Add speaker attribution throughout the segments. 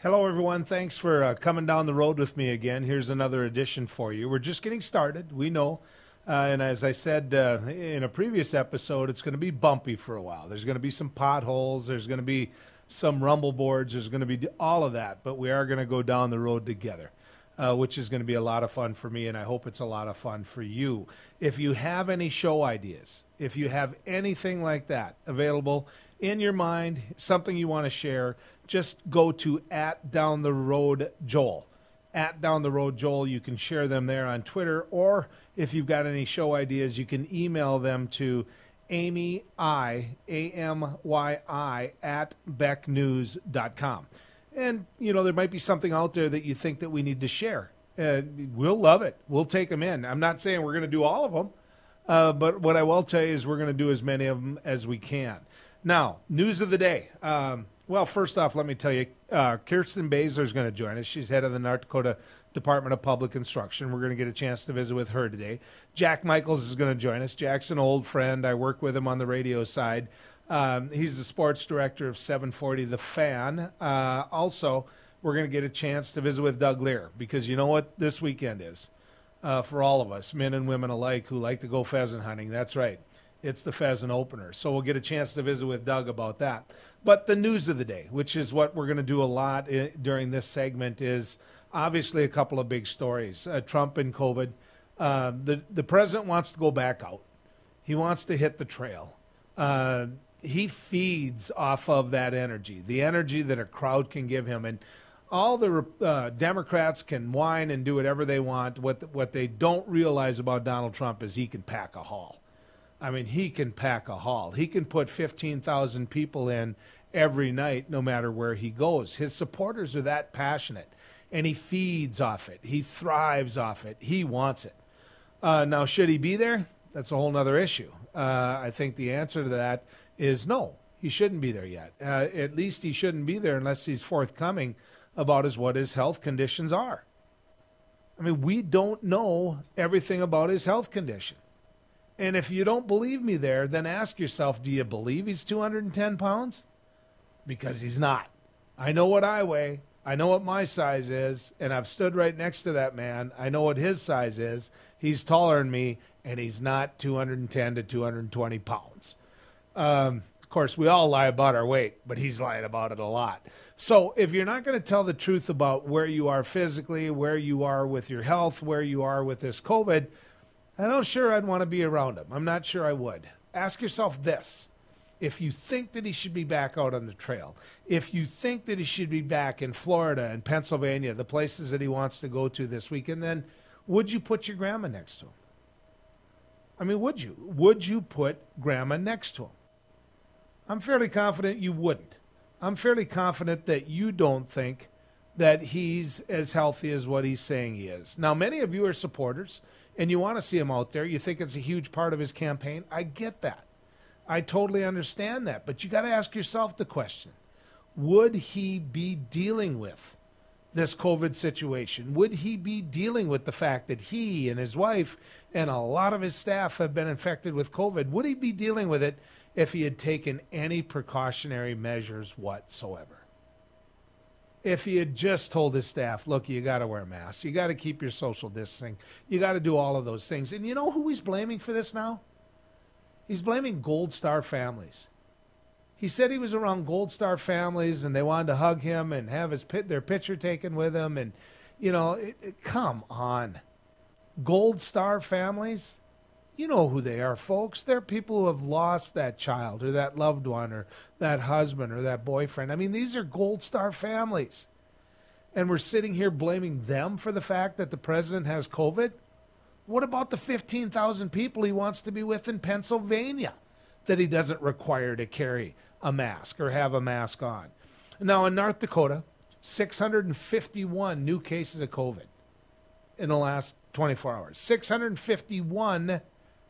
Speaker 1: Hello, everyone. Thanks for coming down the road with me again. Here's another edition for you. We're just getting started. We know. And as I said in a previous episode, it's going to be bumpy for a while. There's going to be some potholes. There's going to be some rumble boards. There's going to be all of that. But we are going to go down the road together, which is going to be a lot of fun for me. And I hope it's a lot of fun for you. If you have any show ideas, if you have anything like that available in your mind, something you want to share, just go to @DownTheRoadJoel. @DownTheRoadJoel. You can share them there on Twitter, or if you've got any show ideas, you can email them to Amy, AMYI, @BeckNews.com. And, you know, there might be something out there that you think that we need to share. We'll love it. We'll take them in. I'm not saying we're going to do all of them, but what I will tell you is we're going to do as many of them as we can. Now, news of the day. Well, first off, let me tell you, Kirsten Baszler is going to join us. She's head of the North Dakota Department of Public Instruction. We're going to get a chance to visit with her today. Jack Michaels is going to join us. Jack's an old friend. I work with him on the radio side. He's the sports director of 740 The Fan. Also, we're going to get a chance to visit with Doug Lear, because you know what this weekend is for all of us, men and women alike who like to go pheasant hunting. That's right. It's the pheasant opener. So we'll get a chance to visit with Doug about that. But the news of the day, which is what we're going to do a lot during this segment, is obviously a couple of big stories. Trump and COVID. The president wants to go back out. He wants to hit the trail. He feeds off of that energy, the energy that a crowd can give him. And all the Democrats can whine and do whatever they want. What they don't realize about Donald Trump is he can pack a hall. I mean, he can pack a hall. He can put 15,000 people in every night, no matter where he goes. His supporters are that passionate, and he feeds off it. He thrives off it. He wants it. Now, should he be there? That's a whole other issue. I think the answer to that is no. He shouldn't be there yet. At least he shouldn't be there unless he's forthcoming about what his health conditions are. I mean, we don't know everything about his health condition. And if you don't believe me there, then ask yourself, do you believe he's 210 pounds? Because he's not. I know what I weigh. I know what my size is, and I've stood right next to that man. I know what his size is. He's taller than me, and he's not 210 to 220 pounds. Of course, we all lie about our weight, but he's lying about it a lot. So if you're not going to tell the truth about where you are physically, where you are with your health, where you are with this COVID, I'm not sure I'd want to be around him. I'm not sure I would. Ask yourself this. If you think that he should be back out on the trail, if you think that he should be back in Florida and Pennsylvania, the places that he wants to go to this weekend, then would you put your grandma next to him? I mean, would you? Would you put grandma next to him? I'm fairly confident you wouldn't. I'm fairly confident that you don't think that he's as healthy as what he's saying he is. Now, many of you are supporters, and you want to see him out there. You think it's a huge part of his campaign. I get that. I totally understand that. But you got to ask yourself the question, would he be dealing with this COVID situation? Would he be dealing with the fact that he and his wife and a lot of his staff have been infected with COVID? Would he be dealing with it if he had taken any precautionary measures whatsoever? If he had just told his staff, look, you got to wear masks. You got to keep your social distancing. You got to do all of those things. And you know who he's blaming for this now? He's blaming Gold Star families. He said he was around Gold Star families and they wanted to hug him and have their picture taken with him. And, you know, come on. Gold Star families? You know who they are, folks. They're people who have lost that child or that loved one or that husband or that boyfriend. I mean, these are Gold Star families. And we're sitting here blaming them for the fact that the president has COVID? What about the 15,000 people he wants to be with in Pennsylvania that he doesn't require to carry a mask or have a mask on? Now, in North Dakota, 651 new cases of COVID in the last 24 hours. 651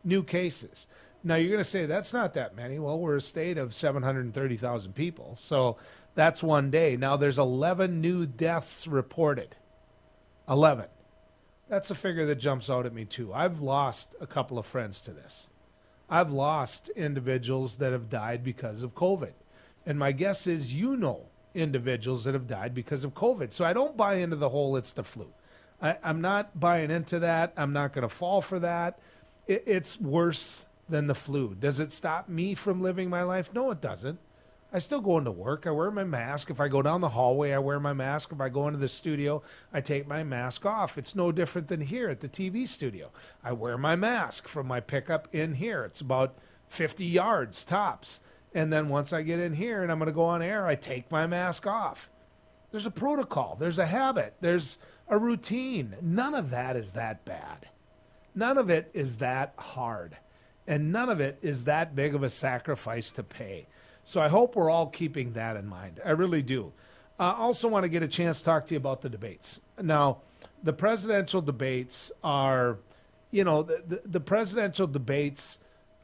Speaker 1: new cases. Now, you're going to say, that's not that many. Well, we're a state of 730,000 people, so that's one day. Now, there's 11 new deaths reported. 11. That's a figure that jumps out at me, too. I've lost a couple of friends to this. I've lost individuals that have died because of COVID. And my guess is you know individuals that have died because of COVID. So I don't buy into the whole it's the flu. I'm not buying into that. I'm not going to fall for that. It's worse than the flu. Does it stop me from living my life? No, it doesn't. I still go into work. I wear my mask. If I go down the hallway, I wear my mask. If I go into the studio, I take my mask off. It's no different than here at the TV studio. I wear my mask from my pickup in here. It's about 50 yards tops. And then once I get in here and I'm going to go on air, I take my mask off. There's a protocol. There's a habit. There's a routine. None of that is that bad. None of it is that hard. And none of it is that big of a sacrifice to pay. So I hope we're all keeping that in mind. I really do. I also want to get a chance to talk to you about the debates. Now, the presidential debates are, the presidential debates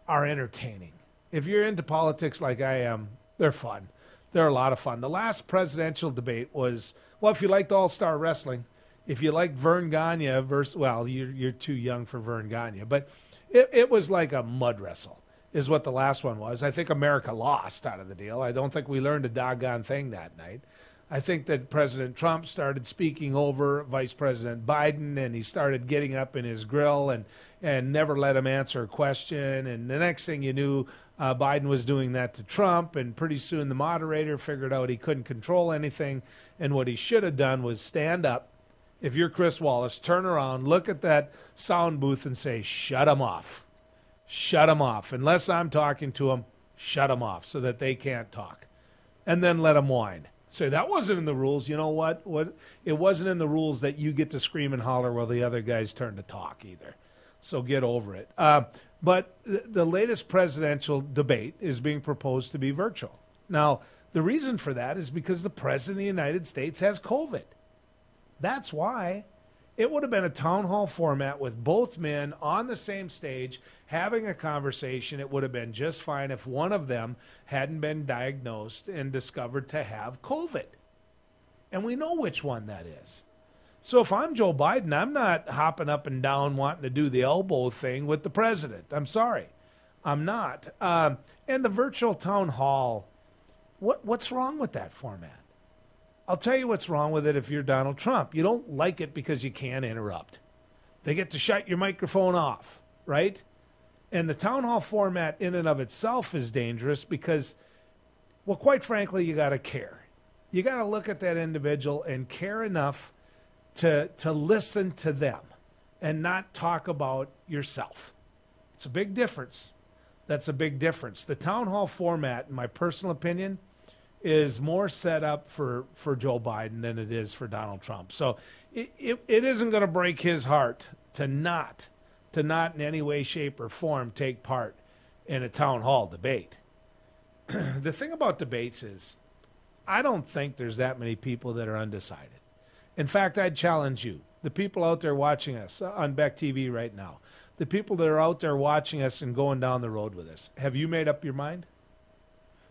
Speaker 1: are entertaining. If you're into politics like I am, they're fun. They're a lot of fun. The last presidential debate was, well, if you liked All-Star Wrestling, if you liked Vern Gagne versus, well, you're too young for Vern Gagne, but it was like a mud wrestle is what the last one was. I think America lost out of the deal. I don't think we learned a doggone thing that night. I think that President Trump started speaking over Vice President Biden, and he started getting up in his grill and never let him answer a question. And the next thing you knew, Biden was doing that to Trump, and pretty soon the moderator figured out he couldn't control anything, and what he should have done was stand up. If you're Chris Wallace, turn around, look at that sound booth and say, shut him off. Shut them off. Unless I'm talking to them, shut them off so that they can't talk. And then let them whine. So that wasn't in the rules. You know what? It wasn't in the rules that you get to scream and holler while the other guy's turn to talk either. So get over it. But the latest presidential debate is being proposed to be virtual. Now, the reason for that is because the President of the United States has COVID. That's why. It would have been a town hall format with both men on the same stage having a conversation. It would have been just fine if one of them hadn't been diagnosed and discovered to have COVID. And we know which one that is. So if I'm Joe Biden, I'm not hopping up and down wanting to do the elbow thing with the president. I'm sorry. I'm not. And the virtual town hall, what's wrong with that format? I'll tell you what's wrong with it if you're Donald Trump. You don't like it because you can't interrupt. They get to shut your microphone off, right? And the town hall format in and of itself is dangerous because, well, quite frankly, you got to care. You got to look at that individual and care enough to listen to them and not talk about yourself. It's a big difference. That's a big difference. The town hall format, in my personal opinion, is more set up for Joe Biden than it is for Donald Trump. So it isn't going to break his heart to not in any way, shape, or form take part in a town hall debate. The thing about debates is I don't think there's that many people that are undecided. In fact, I'd challenge you, the people out there watching us on Beck TV right now, the people that are out there watching us and going down the road with us, have you made up your mind?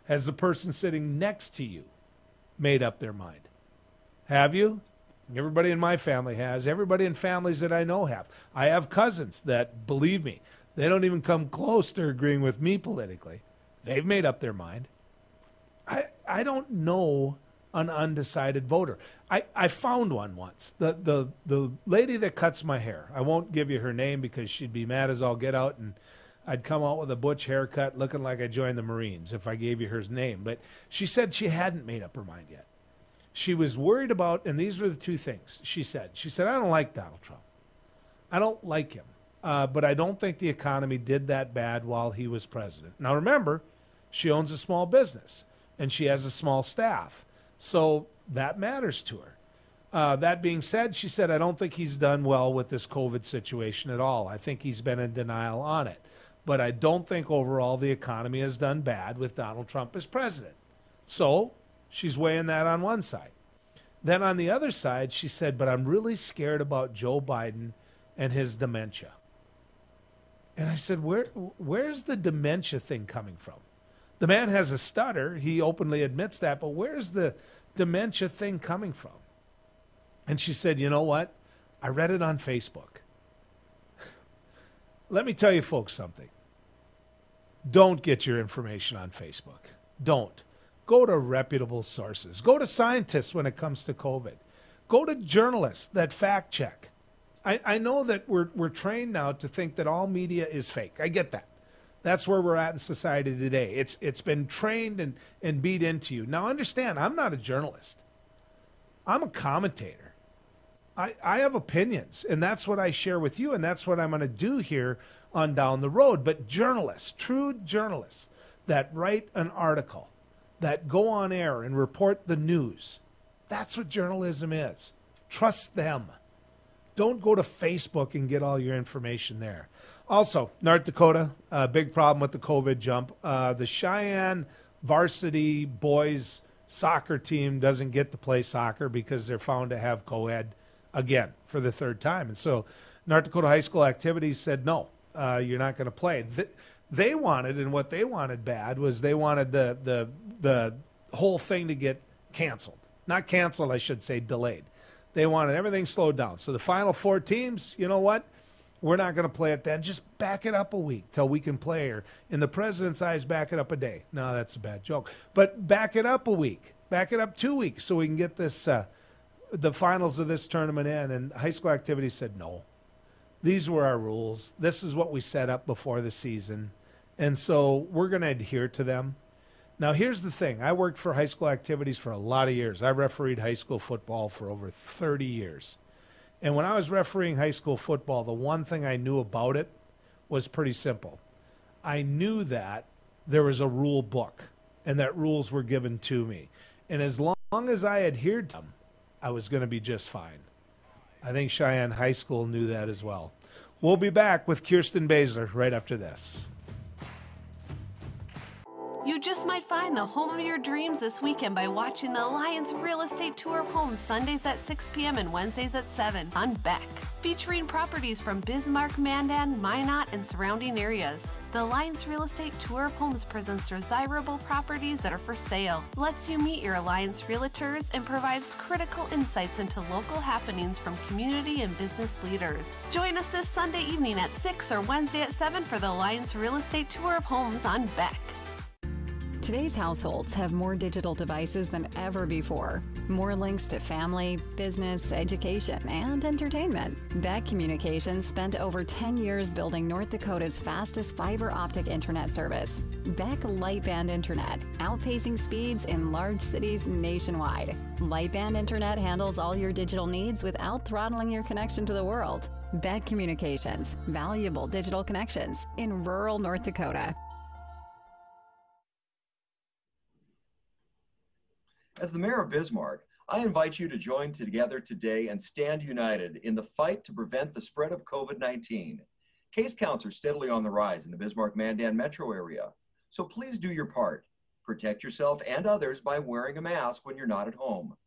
Speaker 1: Has the person sitting next to you made up their mind? Have you? Everybody in my family has. Everybody in families that I know have. I have cousins that, believe me, they don't even come close to agreeing with me politically. They've made up their mind. I don't know an undecided voter. I found one once. The lady that cuts my hair. I won't give you her name because she'd be mad as all get out, and I'd come out with a butch haircut looking like I joined the Marines if I gave you her name. But she said she hadn't made up her mind yet. She was worried about, and these were the two things she said. She said, I don't like Donald Trump. I don't like him. But I don't think the economy did that bad while he was president. Now, remember, she owns a small business, and she has a small staff. So that matters to her. That being said, she said, I don't think he's done well with this COVID situation at all. I think he's been in denial on it. But I don't think overall the economy has done bad with Donald Trump as president. So she's weighing that on one side. Then on the other side, she said, but I'm really scared about Joe Biden and his dementia. And I said, where's the dementia thing coming from? The man has a stutter. He openly admits that. But where's the dementia thing coming from? And she said, you know what? I read it on Facebook. Let me tell you folks something. Don't get your information on Facebook. Don't. Go to reputable sources. Go to scientists when it comes to COVID. Go to journalists that fact check. I know that we're trained now to think that all media is fake. I get that. That's where we're at in society today. It's been trained and beat into you. Now understand, I'm not a journalist. I'm a commentator. I have opinions, and that's what I share with you, and that's what I'm going to do here on Down the Road. But journalists, true journalists that write an article, that go on air and report the news, that's what journalism is. Trust them. Don't go to Facebook and get all your information there. Also, North Dakota, a big problem with the COVID jump. The Cheyenne varsity boys soccer team doesn't get to play soccer because they're found to have co-ed again for the third time. And so North Dakota High School Activities said, no, you're not going to play. They wanted, and what they wanted bad was they wanted the whole thing to get canceled. Not canceled, I should say, delayed. They wanted everything slowed down. So the final 4 teams, you know what? We're not going to play it then. Just back it up a week till we can play. Or in the president's eyes, back it up a day. No, that's a bad joke. But back it up a week. Back it up 2 weeks so we can get this the finals of this tournament in. And high school activities said no. These were our rules. This is what we set up before the season. And so we're going to adhere to them. Now, here's the thing. I worked for high school activities for a lot of years. I refereed high school football for over 30 years. And when I was refereeing high school football, the one thing I knew about it was pretty simple. I knew that there was a rule book and that rules were given to me. And as long as I adhered to them, I was going to be just fine. I think Cheyenne High School knew that as well. We'll be back with Kirsten Baszler right after this.
Speaker 2: You just might find the home of your dreams this weekend by watching the Alliance Real Estate Tour of Homes Sundays at 6 p.m. and Wednesdays at 7 on Beck, featuring properties from Bismarck, Mandan, Minot, and surrounding areas. The Alliance Real Estate Tour of Homes presents desirable properties that are for sale, lets you meet your Alliance realtors, and provides critical insights into local happenings from community and business leaders. Join us this Sunday evening at 6 or Wednesday at 7 for the Alliance Real Estate Tour of Homes on Beck.
Speaker 3: Today's households have more digital devices than ever before. More links to family, business, education, and entertainment. Beck Communications spent over 10 years building North Dakota's fastest fiber optic internet service. Beck Lightband Internet, outpacing speeds in large cities nationwide. Lightband Internet handles all your digital needs without throttling your connection to the world. Beck Communications, valuable digital connections in rural North Dakota.
Speaker 4: As the mayor of Bismarck, I invite you to join together today and stand united in the fight to prevent the spread of COVID-19. Case counts are steadily on the rise in the Bismarck-Mandan metro area, so please do your part. Protect yourself and others by wearing a mask when you're not at home.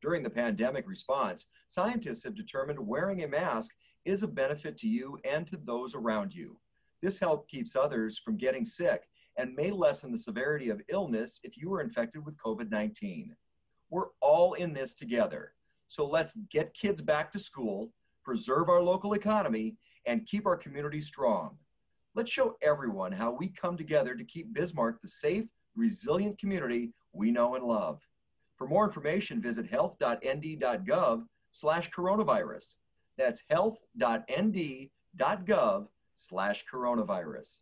Speaker 4: During the pandemic response, scientists have determined wearing a mask is a benefit to you and to those around you. This help keeps others from getting sick and may lessen the severity of illness if you were infected with COVID-19. We're all in this together. So let's get kids back to school, preserve our local economy, and keep our community strong. Let's show everyone how we come together to keep Bismarck the safe, resilient community we know and love. For more information, visit health.nd.gov/coronavirus. That's health.nd.gov/coronavirus.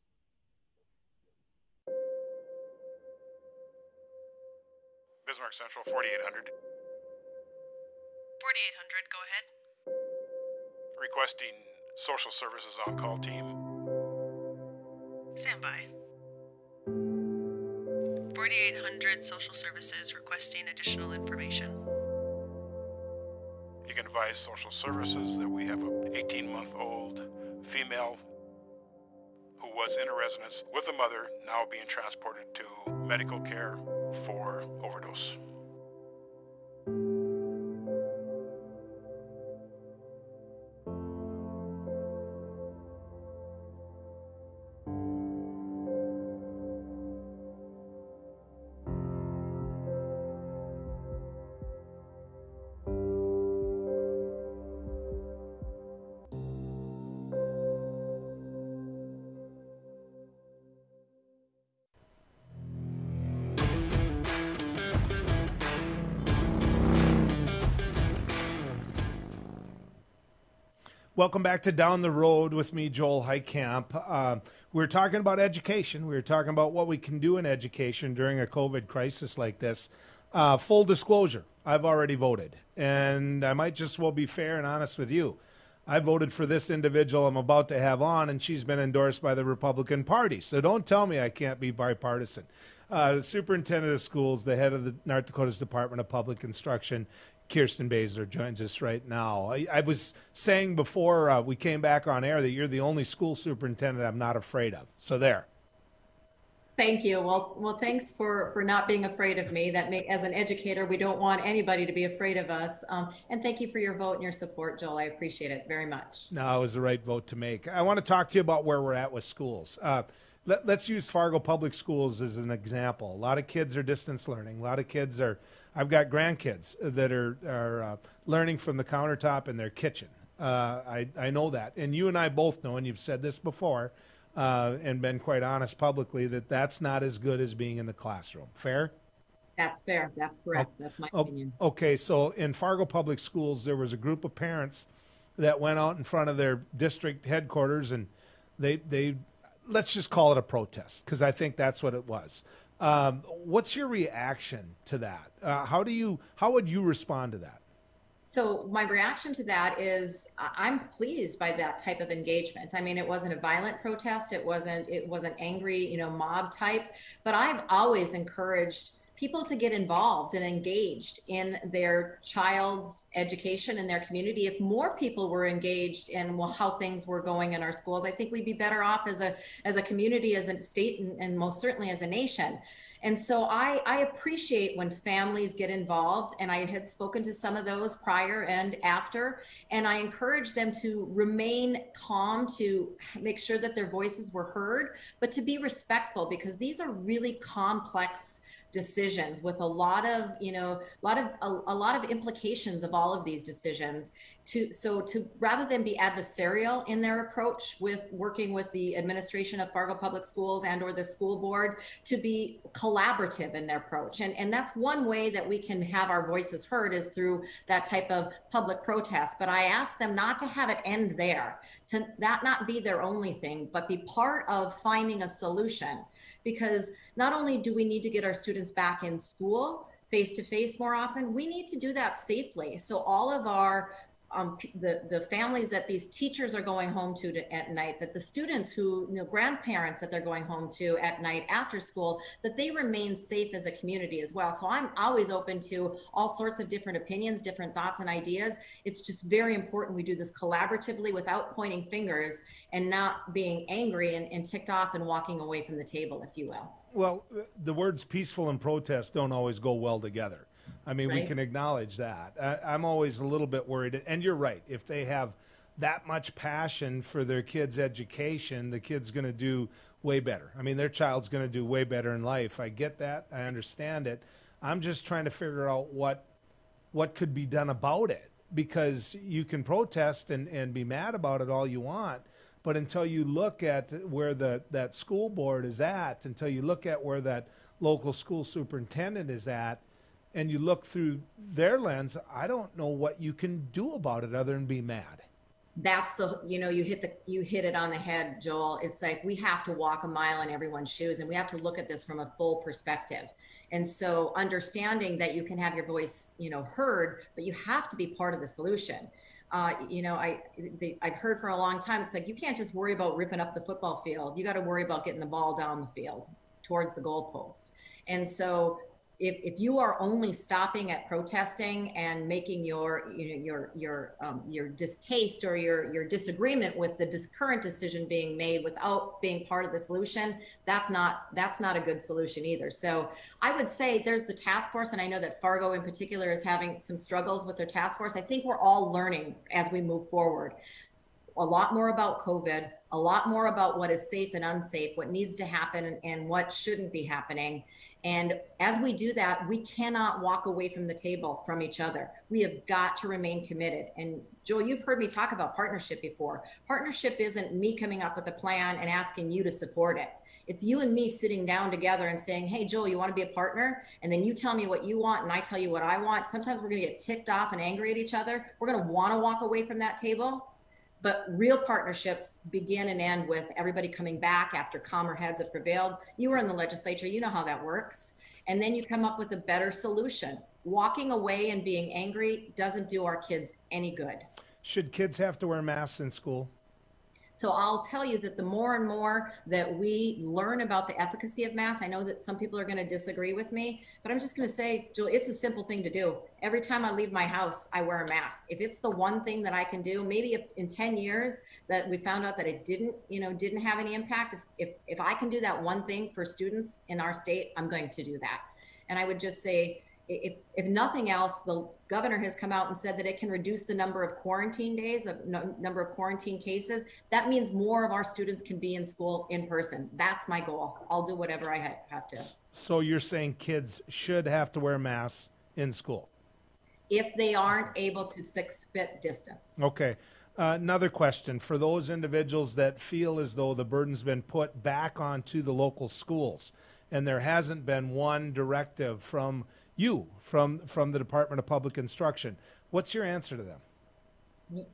Speaker 5: Bismarck Central, 4800.
Speaker 6: 4800, go ahead.
Speaker 5: Requesting social services on-call team.
Speaker 6: Stand by. 4800 social services requesting additional information.
Speaker 5: You can advise social services that we have an 18-month-old female who was in a residence with a mother, now being transported to medical care for overdose.
Speaker 1: Welcome back to Down the Road with me, Joel Heitkamp. We're talking about education. We were talking about what we can do in education during a COVID crisis like this. Full disclosure, I've already voted, and I might just well be fair and honest with you. I voted for this individual I'm about to have on, and she's been endorsed by the Republican Party. So don't tell me I can't be bipartisan. The superintendent of schools, the head of the North Dakota's Department of Public Instruction, Kirsten Baszler, joins us right now. I was saying before we came back on air that you're the only school superintendent I'm not afraid of. So there.
Speaker 7: Thank you. Well, thanks for not being afraid of me. As an educator, we don't want anybody to be afraid of us. And thank you for your vote and your support, Joel. I appreciate it very much.
Speaker 1: No, it was the right vote to make. I want to talk to you about where we're at with schools. Let's use Fargo Public Schools as an example. A lot of kids are distance learning. A lot of kids I've got grandkids that are learning from the countertop in their kitchen. I know that. And you and I both know, and you've said this before, and been quite honest publicly, that's not as good as being in the classroom. Fair?
Speaker 7: That's fair. That's correct. That's my opinion.
Speaker 1: Okay, so in Fargo Public Schools, there was a group of parents that went out in front of their district headquarters, and they let's just call it a protest, because I think that's what it was. What's your reaction to that? How would you respond to that?
Speaker 7: So my reaction to that is I'm pleased by that type of engagement. I mean, it wasn't a violent protest. It wasn't angry, mob type, but I've always encouraged people to get involved and engaged in their child's education in their community. If more people were engaged in how things were going in our schools, I think we'd be better off as a community, as a state, and most certainly as a nation. And so I appreciate when families get involved, and I had spoken to some of those prior and after, and I encourage them to remain calm, to make sure that their voices were heard, but to be respectful, because these are really complex decisions with a lot of implications of all of these decisions. To rather than be adversarial in their approach with working with the administration of Fargo Public Schools and or the school board, to be collaborative in their approach. And that's one way that we can have our voices heard, is through that type of public protest. But I ask them not to have it end there, to that not be their only thing, but be part of finding a solution. Because not only do we need to get our students back in school face-to-face more often, we need to do that safely. So all of our the families that these teachers are going home to at night, that the students who, grandparents that they're going home to at night after school, that they remain safe as a community as well. So I'm always open to all sorts of different opinions, different thoughts and ideas. It's just very important we do this collaboratively without pointing fingers and not being angry and ticked off and walking away from the table, if you will.
Speaker 1: Well, the words peaceful and protest don't always go well together. I mean,
Speaker 7: Right.
Speaker 1: We can acknowledge that. I'm always a little bit worried. And you're right. If they have that much passion for their kids' education, the kid's going to do way better. I mean, their child's going to do way better in life. I get that. I understand it. I'm just trying to figure out what could be done about it, because you can protest and be mad about it all you want. But until you look at where that school board is at, until you look at where that local school superintendent is at, and you look through their lens, I don't know what you can do about it other than be mad.
Speaker 7: That's you hit it on the head, Joel. It's like we have to walk a mile in everyone's shoes, and we have to look at this from a full perspective. And so understanding that you can have your voice, heard, but you have to be part of the solution. I've heard for a long time, it's like, you can't just worry about ripping up the football field. You got to worry about getting the ball down the field towards the goalpost. And so if you are only stopping at protesting and making your distaste or your disagreement with the current decision being made without being part of the solution, that's not a good solution either. So I would say there's the task force, and I know that Fargo in particular is having some struggles with their task force. I think we're all learning as we move forward a lot more about COVID, a lot more about what is safe and unsafe, what needs to happen and what shouldn't be happening. And as we do that, we cannot walk away from the table from each other. We have got to remain committed. And Joel, you've heard me talk about partnership before. Partnership isn't me coming up with a plan and asking you to support it. It's you and me sitting down together and saying, hey, Joel, you want to be a partner? And then you tell me what you want and I tell you what I want. Sometimes we're going to get ticked off and angry at each other. We're going to want to walk away from that table. But real partnerships begin and end with everybody coming back after calmer heads have prevailed. You were in the legislature, you know how that works. And then you come up with a better solution. Walking away and being angry doesn't do our kids any good.
Speaker 1: Should kids have to wear masks in school?
Speaker 7: So I'll tell you that the more and more that we learn about the efficacy of masks, I know that some people are going to disagree with me, but I'm just going to say, Julie, it's a simple thing to do. Every time I leave my house, I wear a mask. If it's the one thing that I can do, maybe if in 10 years that we found out that it didn't have any impact, if I can do that one thing for students in our state, I'm going to do that. And I would just say, if nothing else, the governor has come out and said that it can reduce the number of quarantine days, number of quarantine cases. That means more of our students can be in school in person. That's my goal. I'll do whatever I have to.
Speaker 1: So you're saying kids should have to wear masks in school?
Speaker 7: If they aren't able to 6 feet distance.
Speaker 1: Okay. Another question. For those individuals that feel as though the burden's been put back onto the local schools and there hasn't been one directive from the Department of Public Instruction, what's your answer to them?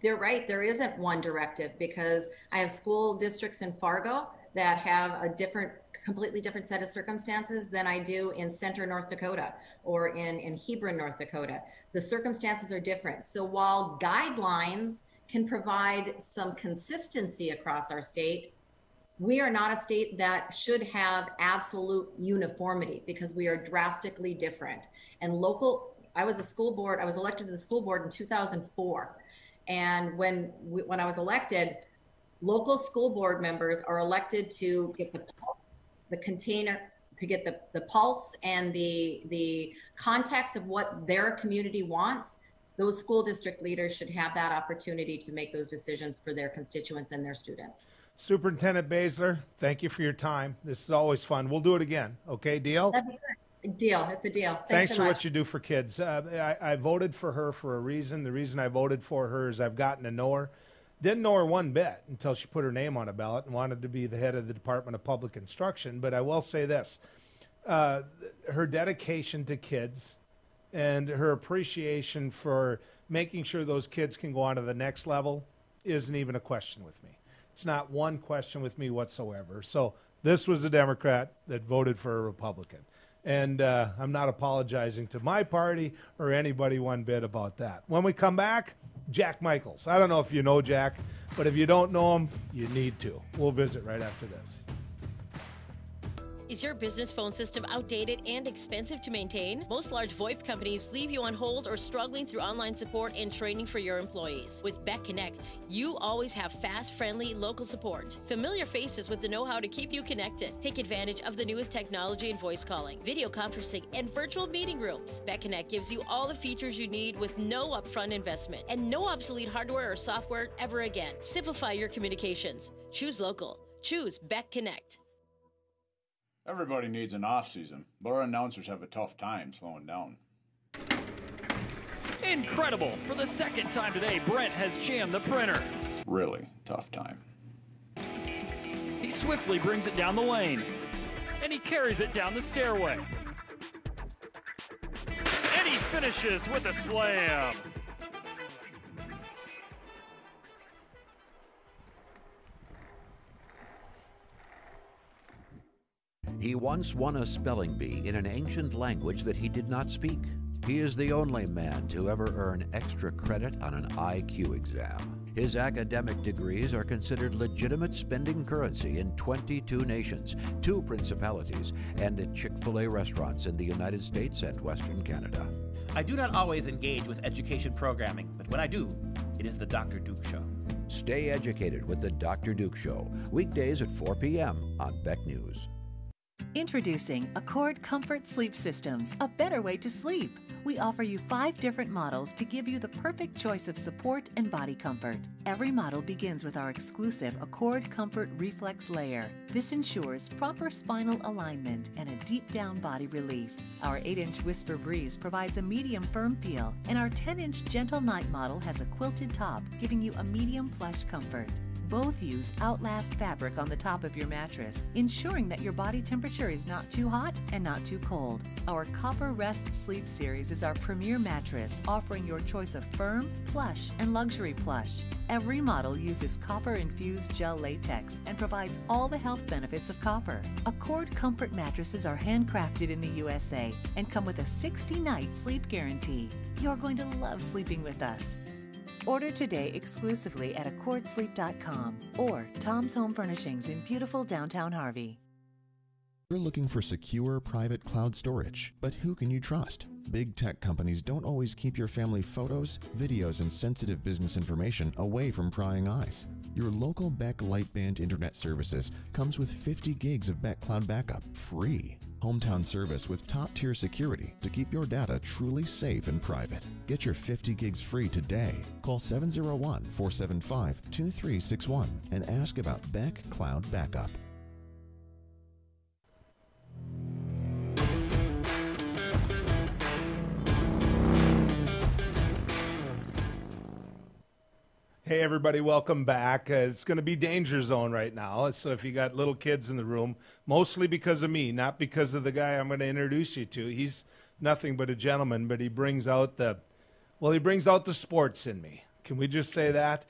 Speaker 7: They're right. There isn't one directive, because I have school districts in Fargo that have a completely different set of circumstances than I do in Center, North Dakota, or in Hebron, North Dakota. The circumstances are different. So while guidelines can provide some consistency across our state, we are not a state that should have absolute uniformity, because we are drastically different. And I was elected to the school board in 2004. And when I was elected, local school board members are elected to get the container, to get the pulse and the context of what their community wants. Those school district leaders should have that opportunity to make those decisions for their constituents and their students. Superintendent
Speaker 1: Baszler, thank you for your time. This is always fun. We'll do it again. Okay, deal?
Speaker 7: Deal. It's a deal.
Speaker 1: Thanks
Speaker 7: so
Speaker 1: for
Speaker 7: much.
Speaker 1: what you do for kids. I voted for her for a reason. The reason I voted for her is I've gotten to know her. Didn't know her one bit until she put her name on a ballot and wanted to be the head of the Department of Public Instruction. But I will say this, her dedication to kids and her appreciation for making sure those kids can go on to the next level isn't even a question with me. It's not one question with me whatsoever. So this was a Democrat that voted for a Republican. And I'm not apologizing to my party or anybody one bit about that. When we come back, Jack Michaels. I don't know if you know Jack, but if you don't know him, you need to. We'll visit right after this.
Speaker 8: Is your business phone system outdated and expensive to maintain? Most large VoIP companies leave you on hold or struggling through online support and training for your employees. With Beck Connect, you always have fast, friendly, local support. Familiar faces with the know-how to keep you connected. Take advantage of the newest technology in voice calling, video conferencing, and virtual meeting rooms. Beck Connect gives you all the features you need with no upfront investment and no obsolete hardware or software ever again. Simplify your communications. Choose local. Choose Beck Connect.
Speaker 9: Everybody needs an off-season, but our announcers have a tough time slowing down.
Speaker 10: Incredible! For the second time today, Brent has jammed the printer.
Speaker 9: Really tough time.
Speaker 10: He swiftly brings it down the lane, and he carries it down the stairway. And he finishes with a slam.
Speaker 11: He once won a spelling bee in an ancient language that he did not speak. He is the only man to ever earn extra credit on an IQ exam. His academic degrees are considered legitimate spending currency in 22 nations, 2 principalities, and at Chick-fil-A restaurants in the United States and Western Canada.
Speaker 12: I do not always engage with education programming, but when I do, it is the Dr. Duke Show.
Speaker 11: Stay educated with the Dr. Duke Show, weekdays at 4 p.m. on Beck News.
Speaker 13: Introducing Accord Comfort Sleep Systems, a better way to sleep. We offer you 5 different models to give you the perfect choice of support and body comfort. Every model begins with our exclusive Accord Comfort Reflex Layer. This ensures proper spinal alignment and a deep down body relief. Our 8-inch Whisper Breeze provides a medium firm feel, and our 10-inch Gentle Night model has a quilted top, giving you a medium plush comfort. Both use Outlast fabric on the top of your mattress, ensuring that your body temperature is not too hot and not too cold. Our Copper Rest Sleep Series is our premier mattress, offering your choice of firm, plush, and luxury plush. Every model uses copper-infused gel latex and provides all the health benefits of copper. Accord Comfort mattresses are handcrafted in the USA and come with a 60-night sleep guarantee. You're going to love sleeping with us. Order today exclusively at accordsleep.com or Tom's Home Furnishings in beautiful downtown Harvey.
Speaker 14: You're looking for secure private cloud storage, but who can you trust? Big tech companies don't always keep your family photos, videos, and sensitive business information away from prying eyes. Your local Beck Lightband Internet Services comes with 50 gigs of Beck Cloud Backup free. Hometown service with top-tier security to keep your data truly safe and private. Get your 50 gigs free today. Call 701-475-2361 and ask about Beck Cloud Backup.
Speaker 1: Hey everybody, welcome back. It's going to be Danger Zone right now, so if you got little kids in the room, mostly because of me, not because of the guy I'm going to introduce you to. He's nothing but a gentleman, but he brings out the sports in me. Can we just say that?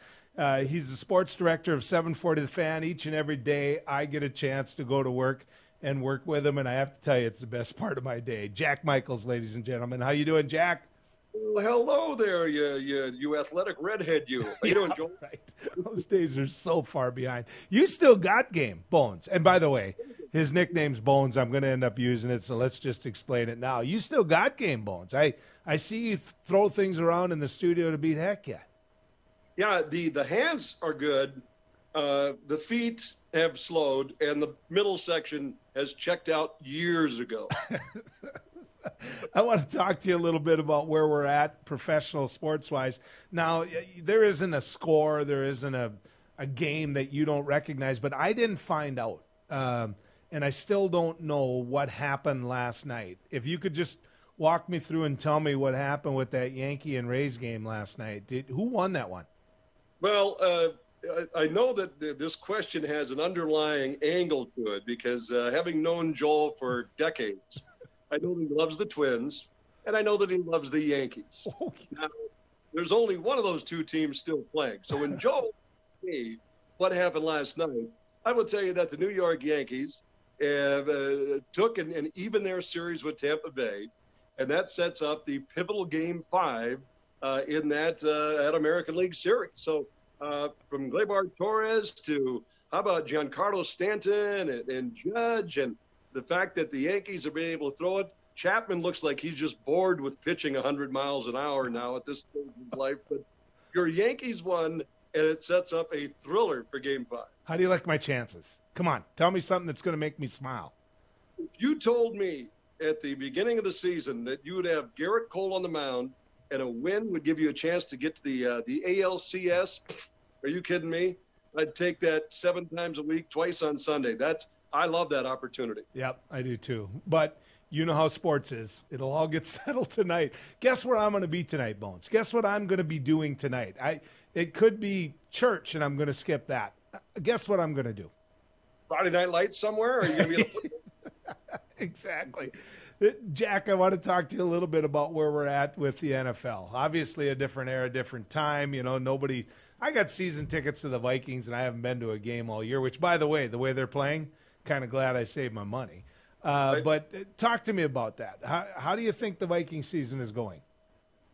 Speaker 1: He's the sports director of 740 The Fan. Each and every day I get a chance to go to work and work with him, and I have to tell you, it's the best part of my day. Jack Michaels, ladies and gentlemen. How you doing, Jack?
Speaker 15: Well, hello there, you athletic redhead, you. How you doing, Joel?
Speaker 1: Right. Those days are so far behind. You still got game, Bones. And by the way, his nickname's Bones. I'm going to end up using it, so let's just explain it now. You still got game, Bones. I see you throw things around in the studio to beat heck, yeah.
Speaker 15: Yeah, the hands are good. The feet have slowed, and the middle section has checked out years ago.
Speaker 1: I want to talk to you a little bit about where we're at professional sports-wise. Now, there isn't a score, there isn't a game that you don't recognize, but I didn't find out, and I still don't know what happened last night. If you could just walk me through and tell me what happened with that Yankee and Rays game last night. Who won that one?
Speaker 15: Well, I know that this question has an underlying angle to it because having known Joel for decades, I know that he loves the Twins, and I know that he loves the Yankees.
Speaker 1: Okay.
Speaker 15: Now, there's only one of those two teams still playing. So when Joel asked me what happened last night, I will tell you that the New York Yankees took and even their series with Tampa Bay, and that sets up the pivotal Game 5 in that American League Series. So from Gleyber Torres to how about Giancarlo Stanton and Judge, and the fact that the Yankees are being able to throw it. Chapman looks like he's just bored with pitching 100 miles an hour now at this stage of his life. But your Yankees won, and it sets up a thriller for Game 5.
Speaker 1: How do you like my chances? Come on, tell me something that's going to make me smile.
Speaker 15: If you told me at the beginning of the season that you would have Garrett Cole on the mound and a win would give you a chance to get to the ALCS, are you kidding me? I'd take that 7 times a week, twice on Sunday. I love that opportunity.
Speaker 1: Yep, I do too. But you know how sports is. It'll all get settled tonight. Guess where I'm going to be tonight, Bones? Guess what I'm going to be doing tonight? It could be church, and I'm going to skip that. Guess what I'm going to do?
Speaker 15: Friday Night Lights somewhere? Or are you going to be
Speaker 1: Exactly. Jack, I want to talk to you a little bit about where we're at with the NFL. Obviously a different era, different time. You know, I got season tickets to the Vikings, and I haven't been to a game all year, which, by the way they're playing, kind of glad I saved my money. But talk to me about that. How do you think the Viking season is going?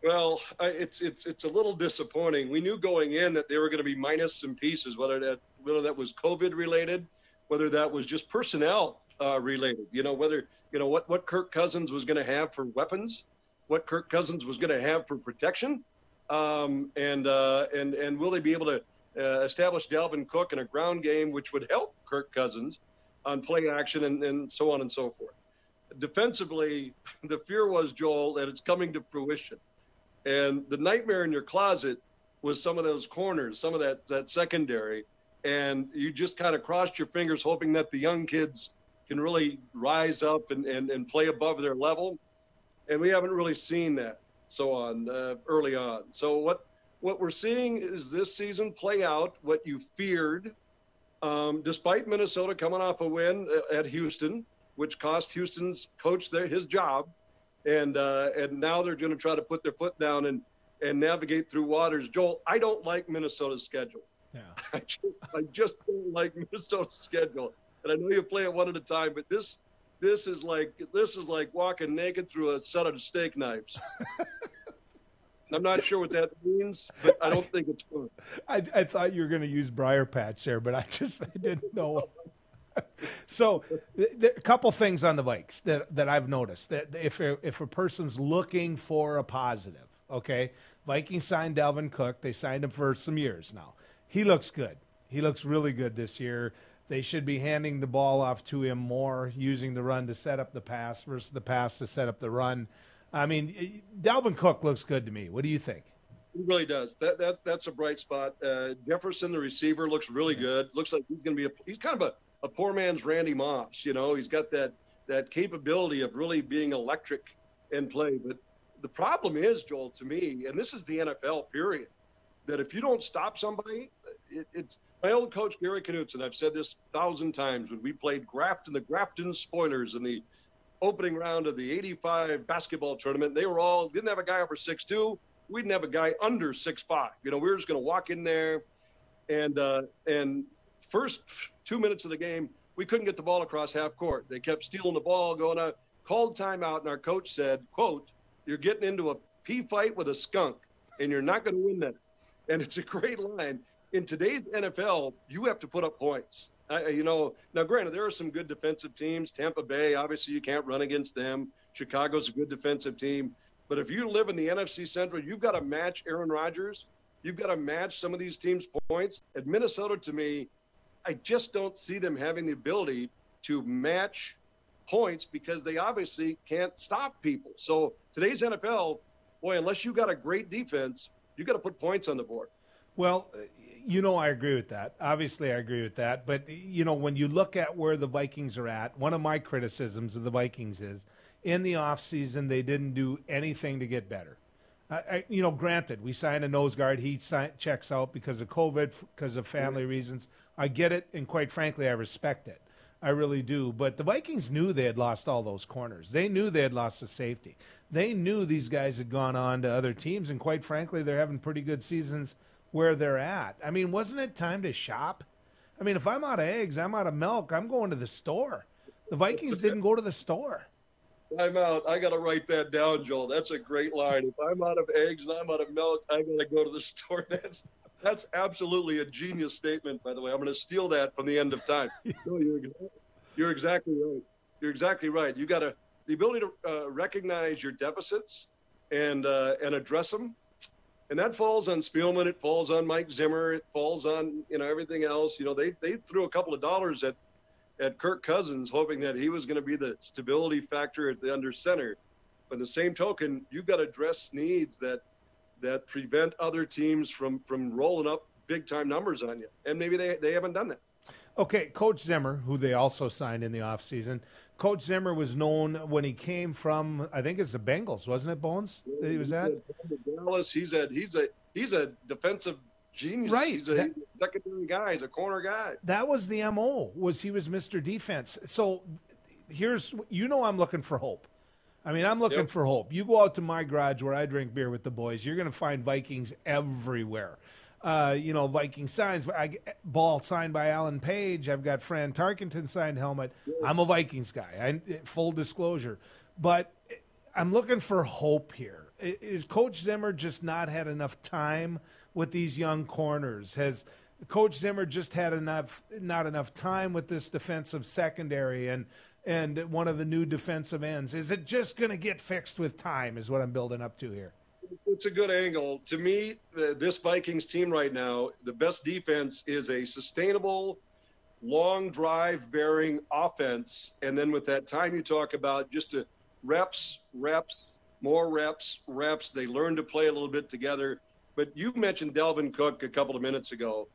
Speaker 15: Well, it's a little disappointing. We knew going in that they were going to be minus some pieces, whether that was COVID related, whether that was just personnel related. What Kirk Cousins was going to have for weapons, what Kirk Cousins was going to have for protection, and will they be able to establish Dalvin Cook in a ground game, which would help Kirk Cousins on play action and so on and so forth. Defensively, the fear was, Joel, that it's coming to fruition. And the nightmare in your closet was some of those corners, some of that secondary. And you just kind of crossed your fingers hoping that the young kids can really rise up and play above their level. And we haven't really seen that early on. So what we're seeing is this season play out what you feared, despite Minnesota coming off a win at Houston, which cost Houston's coach his job. And now they're going to try to put their foot down and navigate through waters. Joel, I don't like Minnesota's schedule.
Speaker 1: Yeah.
Speaker 15: I just don't like Minnesota's schedule. And I know you play it one at a time, but this is like walking naked through a set of steak knives. I'm not sure what that means, but I don't think it's fun.
Speaker 1: I thought you were going to use briar patch there, but I didn't know. So a couple things on the Vikes that I've noticed, that if a person's looking for a positive, okay, Vikings signed Dalvin Cook. They signed him for some years now. He looks good. He looks really good this year. They should be handing the ball off to him more, using the run to set up the pass versus the pass to set up the run. I mean, Dalvin Cook looks good to me. What do you think?
Speaker 15: He really does. That's a bright spot. Jefferson, the receiver, looks really good. Looks like he's going to be he's kind of a poor man's Randy Moss. You know, he's got that capability of really being electric in play. But the problem is, Joel, to me, and this is the NFL period, that if you don't stop somebody, it's my old coach Gary Knutson. I've said this 1,000 times when we played the Grafton Spoilers in the opening round of the '85 basketball tournament. They didn't have a guy over 6'2". We didn't have a guy under 6'5". You know, we were just going to walk in there, and first 2 minutes of the game, we couldn't get the ball across half court. They kept stealing the ball, going out, called timeout, and our coach said, quote, "You're getting into a pea fight with a skunk, and you're not going to win that." And it's a great line. In today's NFL, you have to put up points. Now granted, there are some good defensive teams. Tampa Bay, obviously you can't run against them. Chicago's a good defensive team. But if you live in the NFC Central, you've got to match Aaron Rodgers. You've got to match some of these teams' points. At Minnesota, to me, I just don't see them having the ability to match points because they obviously can't stop people. So today's NFL, boy, unless you got a great defense, you got to put points on the board.
Speaker 1: Well, I agree with that. Obviously, I agree with that. But, when you look at where the Vikings are at, one of my criticisms of the Vikings is in the offseason, they didn't do anything to get better. Granted, we signed a nose guard. He checks out because of COVID, because of family reasons. I get it, and quite frankly, I respect it. I really do. But the Vikings knew they had lost all those corners. They knew they had lost the safety. They knew these guys had gone on to other teams, and quite frankly, they're having pretty good seasons where they're at. I mean, wasn't it time to shop? I mean, if I'm out of eggs, I'm out of milk, I'm going to the store. The Vikings didn't go to the store.
Speaker 15: I'm out. I got to write that down, Joel. That's a great line. If I'm out of eggs and I'm out of milk, I got to go to the store. That's absolutely a genius statement, by the way. I'm going to steal that from the End of Time. No, you're exactly right. You're exactly right. You got the ability to recognize your deficits and address them. And that falls on Spielman. It falls on Mike Zimmer. It falls on, everything else. They threw a couple of dollars at Kirk Cousins, hoping that he was going to be the stability factor at the under center. But in the same token, you've got to address needs that prevent other teams from rolling up big-time numbers on you. And maybe they haven't done that.
Speaker 1: Okay, Coach Zimmer, who they also signed in the offseason. Coach Zimmer was known when he came from, I think it's the Bengals, wasn't it, Bones, that he was at?
Speaker 15: Dallas. He's a defensive genius.
Speaker 1: Right.
Speaker 15: He's a secondary guy. He's a corner guy.
Speaker 1: That was the MO, he was Mr. Defense. So here's, I'm looking for hope. I mean, I'm looking for hope. You go out to my garage where I drink beer with the boys, you're going to find Vikings everywhere. Viking signs, ball signed by Alan Page. I've got Fran Tarkenton signed helmet. I'm a Vikings guy, full disclosure. But I'm looking for hope here. Is Coach Zimmer just not had enough time with these young corners? Has Coach Zimmer just had not enough time with this defensive secondary and one of the new defensive ends? Is it just going to get fixed with time is what I'm building up to here?
Speaker 15: It's a good angle. To me, this Vikings team right now, the best defense is a sustainable, long drive-bearing offense. And then with that time you talk about, just reps, more reps. They learn to play a little bit together. But you mentioned Dalvin Cook a couple of minutes ago.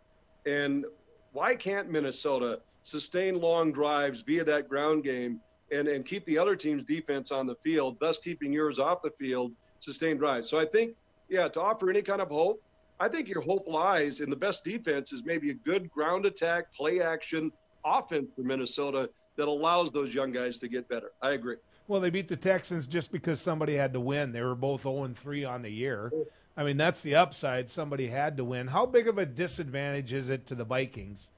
Speaker 15: And why can't Minnesota sustain long drives via that ground game and keep the other team's defense on the field, thus keeping yours off the field? Sustained drive. So I think, to offer any kind of hope, I think your hope lies in the best defense is maybe a good ground attack, play action offense for Minnesota that allows those young guys to get better. I agree.
Speaker 1: Well, they beat the Texans just because somebody had to win. They were both 0-3 on the year. I mean, that's the upside. Somebody had to win. How big of a disadvantage is it to the Vikings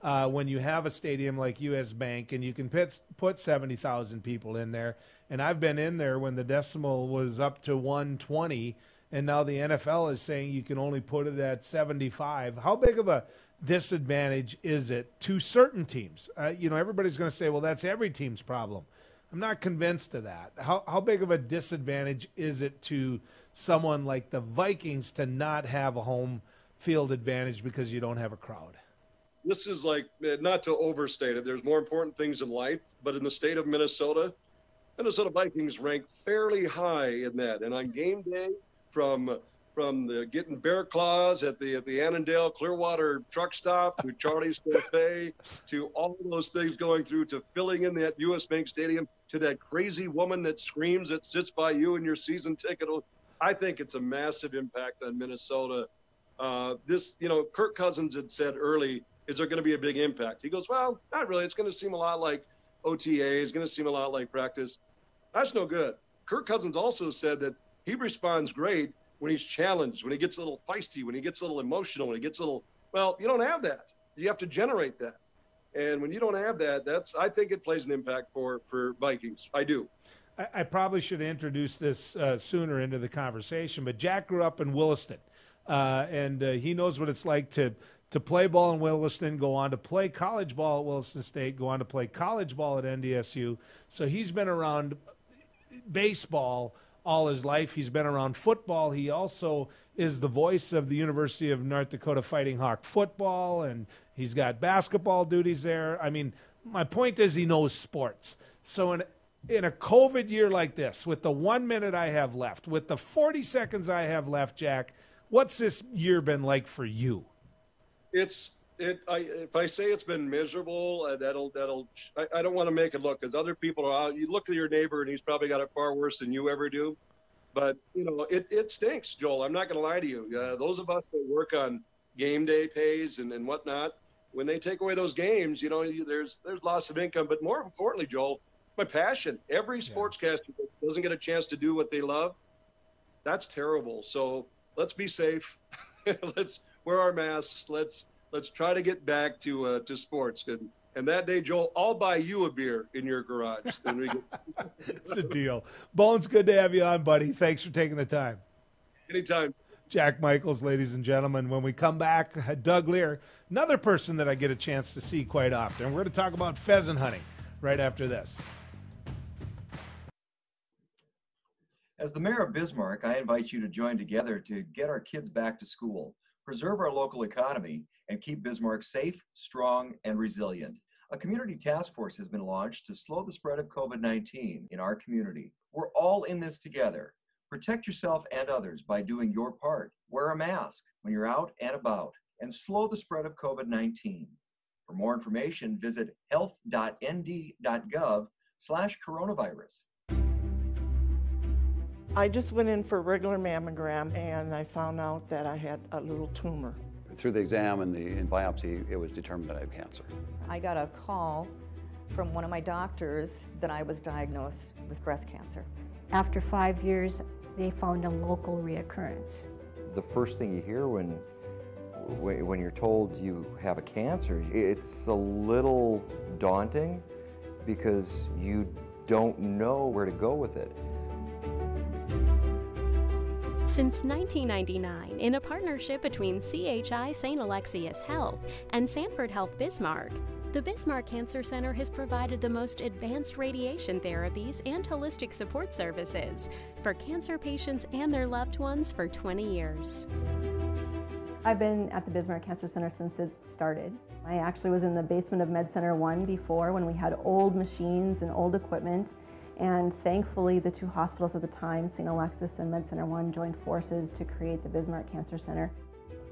Speaker 1: when you have a stadium like US Bank and you can put 70,000 people in there? And I've been in there when the decimal was up to 120, and now the NFL is saying you can only put it at 75. How big of a disadvantage is it to certain teams? Everybody's going to say, well, that's every team's problem. I'm not convinced of that. How big of a disadvantage is it to someone like the Vikings to not have a home field advantage because you don't have a crowd?
Speaker 15: This is like, not to overstate it, there's more important things in life, but in the state of Minnesota Vikings rank fairly high in that. And on game day, from the getting bear claws at the Annandale Clearwater truck stop to Charlie's Cafe to all those things going through to filling in that US Bank Stadium to that crazy woman that screams that sits by you in your season ticket. I think it's a massive impact on Minnesota. Kirk Cousins had said early, is there going to be a big impact? He goes, well, not really. It's going to seem a lot like OTA. It's going to seem a lot like practice. That's no good. Kirk Cousins also said that he responds great when he's challenged, when he gets a little feisty, when he gets a little emotional, when he gets a little, well, you don't have that. You have to generate that. And when you don't have that, I think it plays an impact for Vikings. I do.
Speaker 1: I probably should have introduced this sooner into the conversation, but Jack grew up in Williston, and he knows what it's like to play ball in Williston, go on to play college ball at Williston State, go on to play college ball at NDSU. So he's been around baseball all his life. He's been around football. He also is the voice of the University of North Dakota Fighting Hawk football, and he's got basketball duties there. I mean, my point is he knows sports. So in a COVID year like this, with the 1 minute I have left, with the 40 seconds I have left, Jack, what's this year been like for you?
Speaker 15: If I say it's been miserable, I don't want to make it look, because other people are out. You look at your neighbor and he's probably got it far worse than you ever do. But, it stinks, Joel. I'm not going to lie to you. Those of us that work on game day pays and whatnot, when they take away those games, there's loss of income. But more importantly, Joel, my passion. Every sportscaster that doesn't get a chance to do what they love, that's terrible. So let's be safe. Let's wear our masks. Let's try to get back to sports. And that day, Joel, I'll buy you a beer in your garage.
Speaker 1: It's a deal. Bones, good to have you on, buddy. Thanks for taking the time.
Speaker 15: Anytime.
Speaker 1: Jack Michaels, ladies and gentlemen. When we come back, Doug Lear, another person that I get a chance to see quite often. We're going to talk about pheasant hunting right after this.
Speaker 4: As the mayor of Bismarck, I invite you to join together to get our kids back to school, preserve our local economy, and keep Bismarck safe, strong, and resilient. A community task force has been launched to slow the spread of COVID-19 in our community. We're all in this together. Protect yourself and others by doing your part. Wear a mask when you're out and about, and slow the spread of COVID-19. For more information, visit health.nd.gov/coronavirus.
Speaker 16: I just went in for a regular mammogram, and I found out that I had a little tumor.
Speaker 17: Through the exam and the biopsy, it was determined that I had cancer.
Speaker 18: I got a call from one of my doctors that I was diagnosed with breast cancer.
Speaker 19: After 5 years, they found a local reoccurrence.
Speaker 20: The first thing you hear when you're told you have a cancer, it's a little daunting because you don't know where to go with it.
Speaker 21: Since 1999, in a partnership between CHI St. Alexius Health and Sanford Health Bismarck, the Bismarck Cancer Center has provided the most advanced radiation therapies and holistic support services for cancer patients and their loved ones for 20 years.
Speaker 22: I've been at the Bismarck Cancer Center since it started. I actually was in the basement of Med Center 1 before, when we had old machines and old equipment. And thankfully, the two hospitals at the time, St. Alexius and Med Center 1, joined forces to create the Bismarck Cancer Center.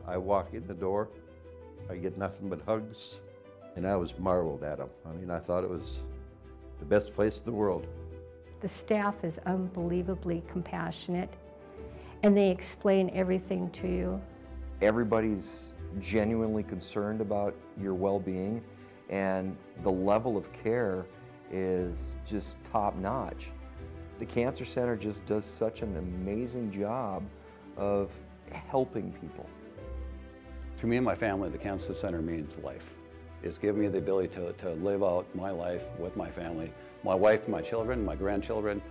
Speaker 23: I walk in the door, I get nothing but hugs, and I was marveled at them. I mean, I thought it was the best place in the world.
Speaker 19: The staff is unbelievably compassionate, and they explain everything to you
Speaker 20: Everybody's genuinely concerned about your well-being, and the level of care is just top-notch. The Cancer Center just does such an amazing job of helping people.
Speaker 17: To me and my family, the Cancer Center means life. It's given me the ability to live out my life with my family, my wife, my children, my grandchildren.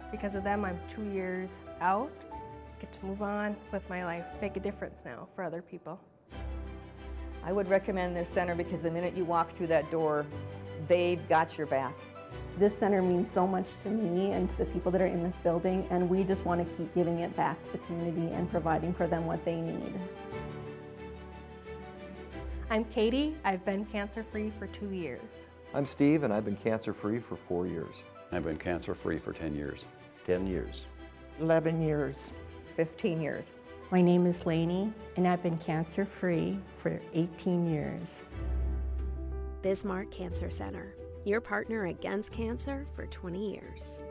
Speaker 2: Because of them, I'm 2 years out. Get to move on with my life, make a difference now for other people.
Speaker 18: I would recommend this center because the minute you walk through that door, they've got your back.
Speaker 22: This center means so much to me and to the people that are in this building, and we just want to keep giving it back to the community and providing for them what they need.
Speaker 2: I'm Katie. I've been cancer-free for 2 years.
Speaker 20: I'm Steve, and I've been cancer-free for 4 years.
Speaker 17: I've been cancer-free for 10 years.
Speaker 23: 10 years.
Speaker 16: 11 years.
Speaker 18: 15 years.
Speaker 19: My name is Lainey, and I've been cancer-free for 18 years.
Speaker 21: Bismarck Cancer Center, your partner against cancer for 20 years.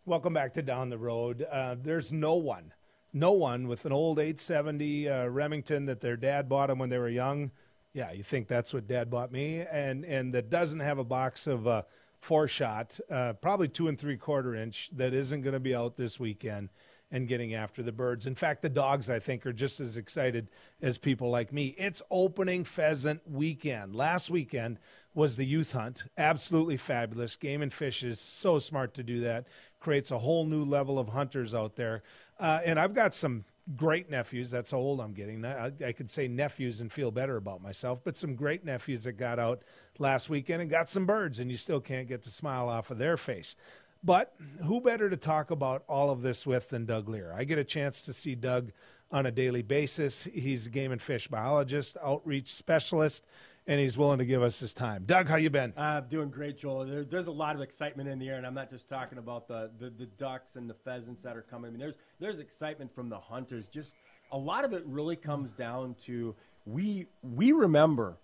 Speaker 1: Welcome back to Down the Road. There's no one with an old 870 Remington that their dad bought them when they were young. Yeah, you think that's what Dad bought me, and that doesn't have a box of 4-shot, probably 2 3/4 inch, that isn't going to be out this weekend and getting after the birds. In fact, the dogs, I think, are just as excited as people like me. It's opening pheasant weekend. Last weekend was the youth hunt. Absolutely fabulous. Game and Fish is so smart to do that. Creates a whole new level of hunters out there. And I've got some great nephews. That's how old I'm getting. I could say nephews and feel better about myself, but some great nephews that got out last weekend and got some birds, and you still can't get the smile off of their face. But who better to talk about all of this with than Doug Lear? I get a chance to see Doug on a daily basis. He's a game and fish biologist, outreach specialist, and he's willing to give us his time. Doug, how you been?
Speaker 3: Doing great, Joel. There's a lot of excitement in the air, and I'm not just talking about the ducks and the pheasants that are coming. I mean, there's excitement from the hunters. Just a lot of it really comes down to we remember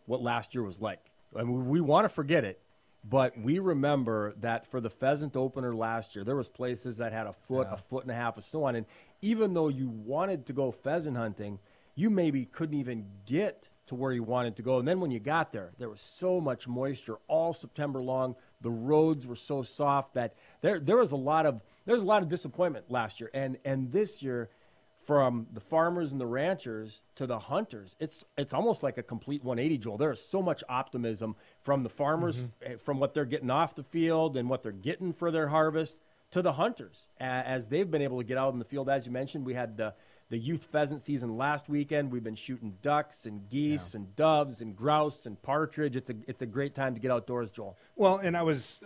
Speaker 3: what last year was like. I mean, we want to forget it, but we remember that for the pheasant opener last year, there was places that had a foot and a half of snow on, and even though you wanted to go pheasant hunting, you maybe couldn't even get to where you wanted to go. And then when you got there, there was so much moisture all September long. The roads were so soft that there was a lot of disappointment last year. And this year, from the farmers and the ranchers to the hunters, it's almost like a complete 180, Joel. There is so much optimism from the farmers, from what they're getting off the field and what they're getting for their harvest, to the hunters as they've been able to get out in the field. As you mentioned, we had the youth pheasant season last weekend. We've been shooting ducks and geese and doves and grouse and partridge. It's a great time to get outdoors, Joel.
Speaker 1: Well, and I was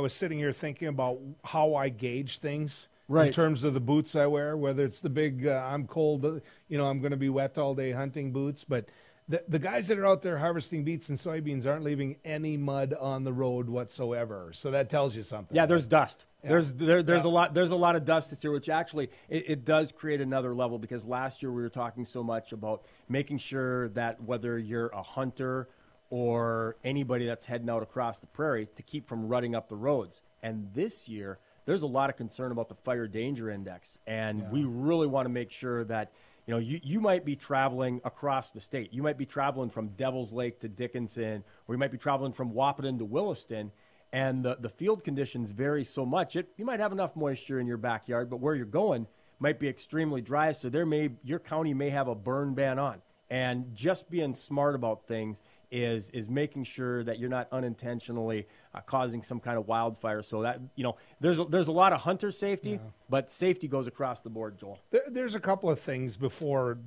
Speaker 1: sitting here thinking about how I gauge things
Speaker 3: right.
Speaker 1: in terms of the boots I wear, whether it's the big I'm cold, I'm going to be wet all day hunting boots, but the guys that are out there harvesting beets and soybeans aren't leaving any mud on the road whatsoever. So that tells you something.
Speaker 3: Yeah, there's dust.
Speaker 1: Yeah.
Speaker 3: There's a lot of dust this year, which actually it does create another level, because last year we were talking so much about making sure that whether you're a hunter or anybody that's heading out across the prairie, to keep from rutting up the roads. And this year there's a lot of concern about the fire danger index, and we really want to make sure that you might be traveling across the state. You might be traveling from Devil's Lake to Dickinson, or you might be traveling from Wahpeton to Williston, and the field conditions vary so much. You might have enough moisture in your backyard, but where you're going might be extremely dry, so your county may have a burn ban on. And just being smart about things is making sure that you're not unintentionally causing some kind of wildfire. So that there's a lot of hunter safety, but safety goes across the board, Joel.
Speaker 1: There's a couple of things before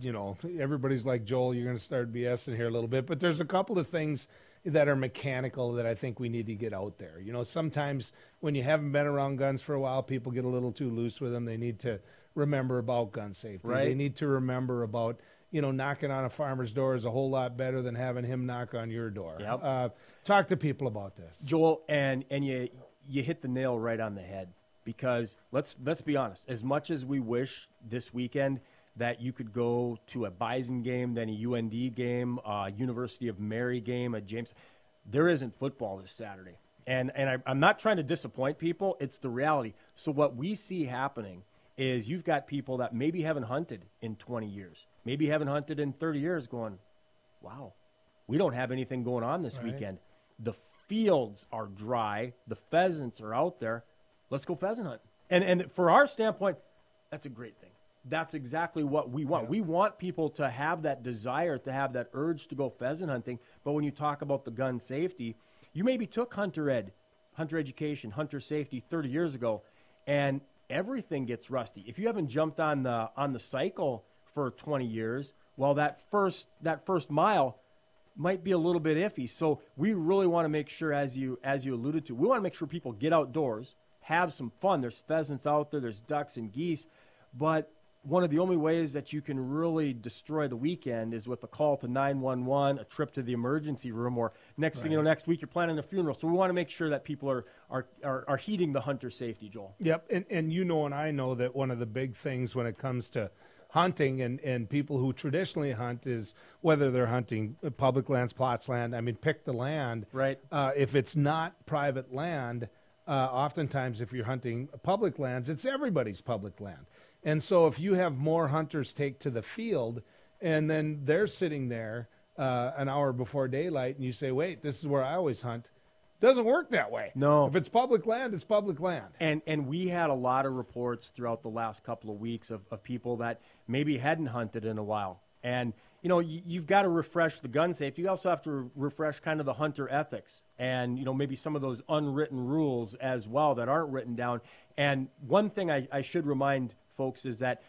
Speaker 1: everybody's like, Joel, you're going to start BSing here a little bit, but there's a couple of things that are mechanical that I think we need to get out there. Sometimes when you haven't been around guns for a while, people get a little too loose with them. They need to remember about gun safety.
Speaker 3: Right.
Speaker 1: They need to remember about knocking on a farmer's door is a whole lot better than having him knock on your door.
Speaker 3: Yep.
Speaker 1: Talk to people about this,
Speaker 3: Joel, and you hit the nail right on the head, because let's be honest. As much as we wish this weekend that you could go to a Bison game, then a UND game, a University of Mary game, a James, there isn't football this Saturday. And I'm not trying to disappoint people. It's the reality. So what we see happening is you've got people that maybe haven't hunted in 20 years, maybe haven't hunted in 30 years going, wow, we don't have anything going on this weekend. The fields are dry. The pheasants are out there. Let's go pheasant hunt. And for our standpoint, that's a great thing. That's exactly what we want. Yeah. We want people to have that desire, to have that urge to go pheasant hunting. But when you talk about the gun safety, you maybe took hunter education, hunter safety 30 years ago, and everything gets rusty. If you haven't jumped on the cycle for 20 years, well, that first mile might be a little bit iffy. So we really want to make sure, as you alluded to, we want to make sure people get outdoors, have some fun. There's pheasants out there, there's ducks and geese, but one of the only ways that you can really destroy the weekend is with a call to 911, a trip to the emergency room, or next thing you know, next week you're planning a funeral. So we want to make sure that people are heeding the hunter safety, Joel.
Speaker 1: Yep, and you know and I know that one of the big things when it comes to hunting and people who traditionally hunt is whether they're hunting public lands, plots land, I mean, pick the land.
Speaker 3: Right.
Speaker 1: If it's not private land, oftentimes if you're hunting public lands, it's everybody's public land. And so if you have more hunters take to the field and then they're sitting there an hour before daylight and you say, wait, this is where I always hunt, doesn't work that way.
Speaker 3: No.
Speaker 1: If it's public land, it's public land.
Speaker 3: And we had a lot of reports throughout the last couple of weeks of people that maybe hadn't hunted in a while. And, you know, you've got to refresh the gun safety. You also have to refresh kind of the hunter ethics and, you know, maybe some of those unwritten rules as well that aren't written down. And one thing I should remind folks is that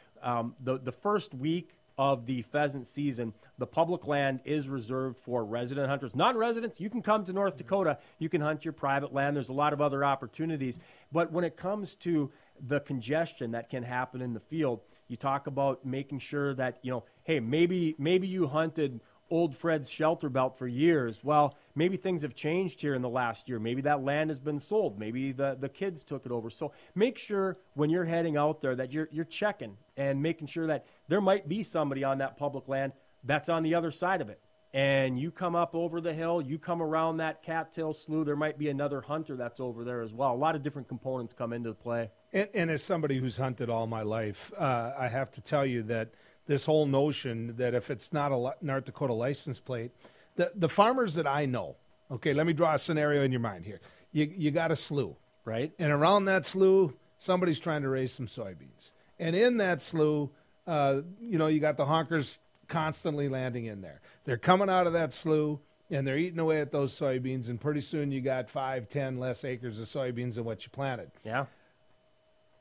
Speaker 3: the first week of the pheasant season, the public land is reserved for resident hunters. Non-residents, you can come to North Dakota. You can hunt your private land. There's a lot of other opportunities. But when it comes to the congestion that can happen in the field, you talk about making sure that, you know, hey, maybe you hunted Old Fred's shelter belt for years. Well, maybe things have changed here in the last year. Maybe that land has been sold. Maybe the kids took it over. So make sure when you're heading out there that you're checking and making sure that there might be somebody on that public land that's on the other side of it. And you come up over the hill, you come around that cattail slough, there might be another hunter that's over there as well. A lot of different components come into play.
Speaker 1: And as somebody who's hunted all my life, I have to tell you that this whole notion that if it's not a North Dakota license plate, the farmers that I know, okay, let me draw a scenario in your mind here. You got a slough.
Speaker 3: Right.
Speaker 1: And around that slough, somebody's trying to raise some soybeans. And in that slough, you know, you got the honkers constantly landing in there. They're coming out of that slough, and they're eating away at those soybeans, and pretty soon you got 5, 10 less acres of soybeans than what you planted.
Speaker 3: Yeah.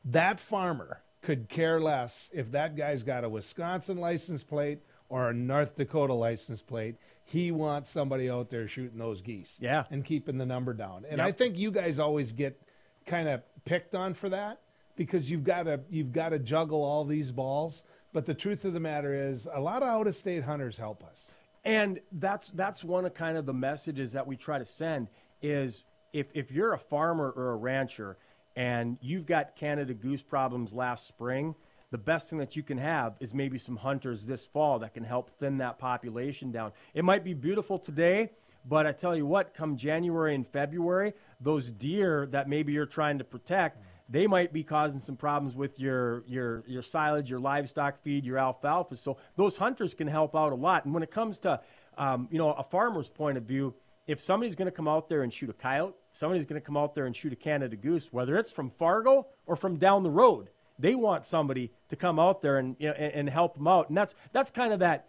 Speaker 1: That farmer could care less if that guy's got a Wisconsin license plate or a North Dakota license plate. He wants somebody out there shooting those geese.
Speaker 3: Yeah.
Speaker 1: And keeping the number down. And
Speaker 3: Yep.
Speaker 1: I think you guys always get kind of picked on for that because you've got to juggle all these balls. But the truth of the matter is a lot of out-of-state hunters help us.
Speaker 3: And that's one of kind of the messages that we try to send is if you're a farmer or a rancher and you've got Canada goose problems last spring, the best thing that you can have is maybe some hunters this fall that can help thin that population down. It might be beautiful today, but I tell you what, come January and February, those deer that maybe you're trying to protect, they might be causing some problems with your silage, your livestock feed, your alfalfa. So those hunters can help out a lot. And when it comes to, you know, a farmer's point of view, if somebody's going to come out there and shoot a coyote, somebody's going to come out there and shoot a Canada goose, whether it's from Fargo or from down the road, they want somebody to come out there and, you know, and help them out. And that's kind of that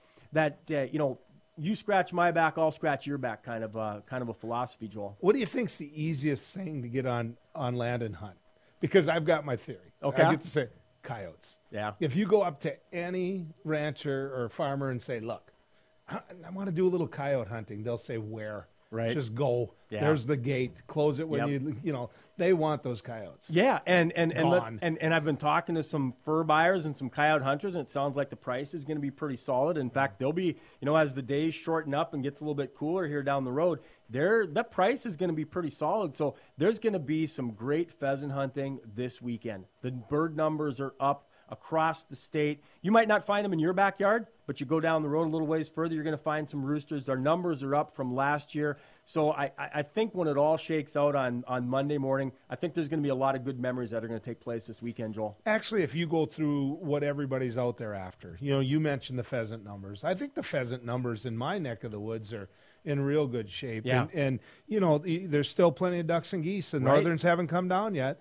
Speaker 3: you know, you scratch my back, I'll scratch your back kind of a philosophy, Joel.
Speaker 1: What do you think's the easiest thing to get on land and hunt? Because I've got my theory.
Speaker 3: Okay.
Speaker 1: I get to say coyotes.
Speaker 3: Yeah.
Speaker 1: If you go up to any rancher or farmer and say, look, I want to do a little coyote hunting, they'll say, where?
Speaker 3: Right.
Speaker 1: Just go.
Speaker 3: Yeah.
Speaker 1: There's the gate. Close it when
Speaker 3: Yep.
Speaker 1: you know, they want those coyotes.
Speaker 3: Yeah, and
Speaker 1: Gone.
Speaker 3: I've been talking to some fur buyers and some coyote hunters, and it sounds like the price is going to be pretty solid. In fact, they'll be, you know, as the days shorten up and gets a little bit cooler here down the road, that price is going to be pretty solid. So there's going to be some great pheasant hunting this weekend. The bird numbers are up across the state. You might not find them in your backyard, but you go down the road a little ways further, you're going to find some roosters. Our numbers are up from last year. So I think when it all shakes out on Monday morning, I think there's going to be a lot of good memories that are going to take place this weekend, Joel.
Speaker 1: Actually, if you go through what everybody's out there after, you mentioned the pheasant numbers. I think the pheasant numbers in my neck of the woods are in real good shape.
Speaker 3: Yeah.
Speaker 1: And there's still plenty of ducks and geese. The
Speaker 3: Right.
Speaker 1: northerns haven't come down yet.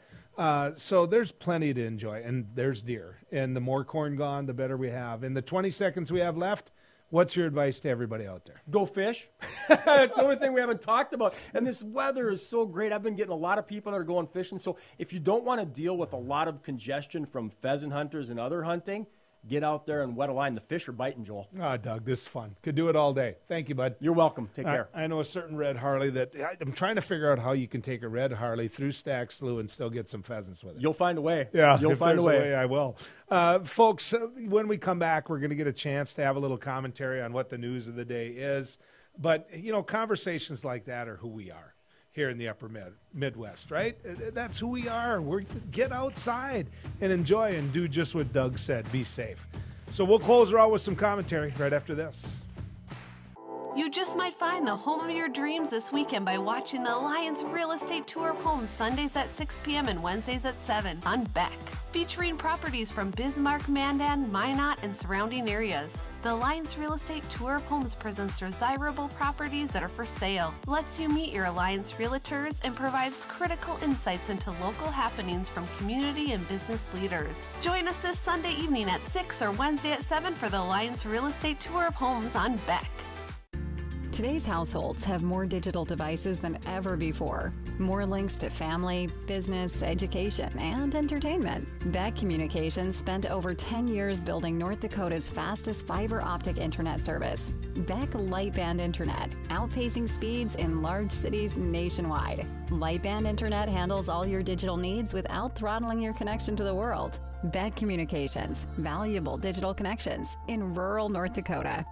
Speaker 1: So there's plenty to enjoy. And there's deer. And the more corn gone, the better we have. In the 20 seconds we have left, what's your advice to everybody out there?
Speaker 3: Go fish. That's the only thing we haven't talked about. And this weather is so great. I've been getting a lot of people that are going fishing. So if you don't want to deal with a lot of congestion from pheasant hunters and other hunting, get out there and wet a line. The fish are biting, Joel.
Speaker 1: Doug, this is fun. Could do it all day. Thank you, bud.
Speaker 3: You're welcome. Take care.
Speaker 1: I know a certain red Harley that I'm trying to figure out how you can take a red Harley through Stack Slough and still get some pheasants with it.
Speaker 3: You'll find a way.
Speaker 1: Yeah,
Speaker 3: You'll
Speaker 1: if
Speaker 3: find a
Speaker 1: there's
Speaker 3: way.
Speaker 1: I will. Folks, when we come back, we're going to get a chance to have a little commentary on what the news of the day is. But, conversations like that are who we are here in the upper Midwest, right? That's who we are. Get outside and enjoy and do just what Doug said. Be safe. So we'll close her out with some commentary right after this.
Speaker 5: You just might find the home of your dreams this weekend by watching the Alliance Real Estate Tour of Homes Sundays at 6 p.m. and Wednesdays at 7 on Beck, featuring properties from Bismarck, Mandan, Minot, and surrounding areas. The Alliance Real Estate Tour of Homes presents desirable properties that are for sale, lets you meet your Alliance realtors, and provides critical insights into local happenings from community and business leaders. Join us this Sunday evening at 6 or Wednesday at 7 for the Alliance Real Estate Tour of Homes on Beck.
Speaker 6: Today's households have more digital devices than ever before. More links to family, business, education, and entertainment. Beck Communications spent over 10 years building North Dakota's fastest fiber optic internet service. Beck Lightband Internet, outpacing speeds in large cities nationwide. Lightband Internet handles all your digital needs without throttling your connection to the world. Beck Communications, valuable digital connections in rural North Dakota.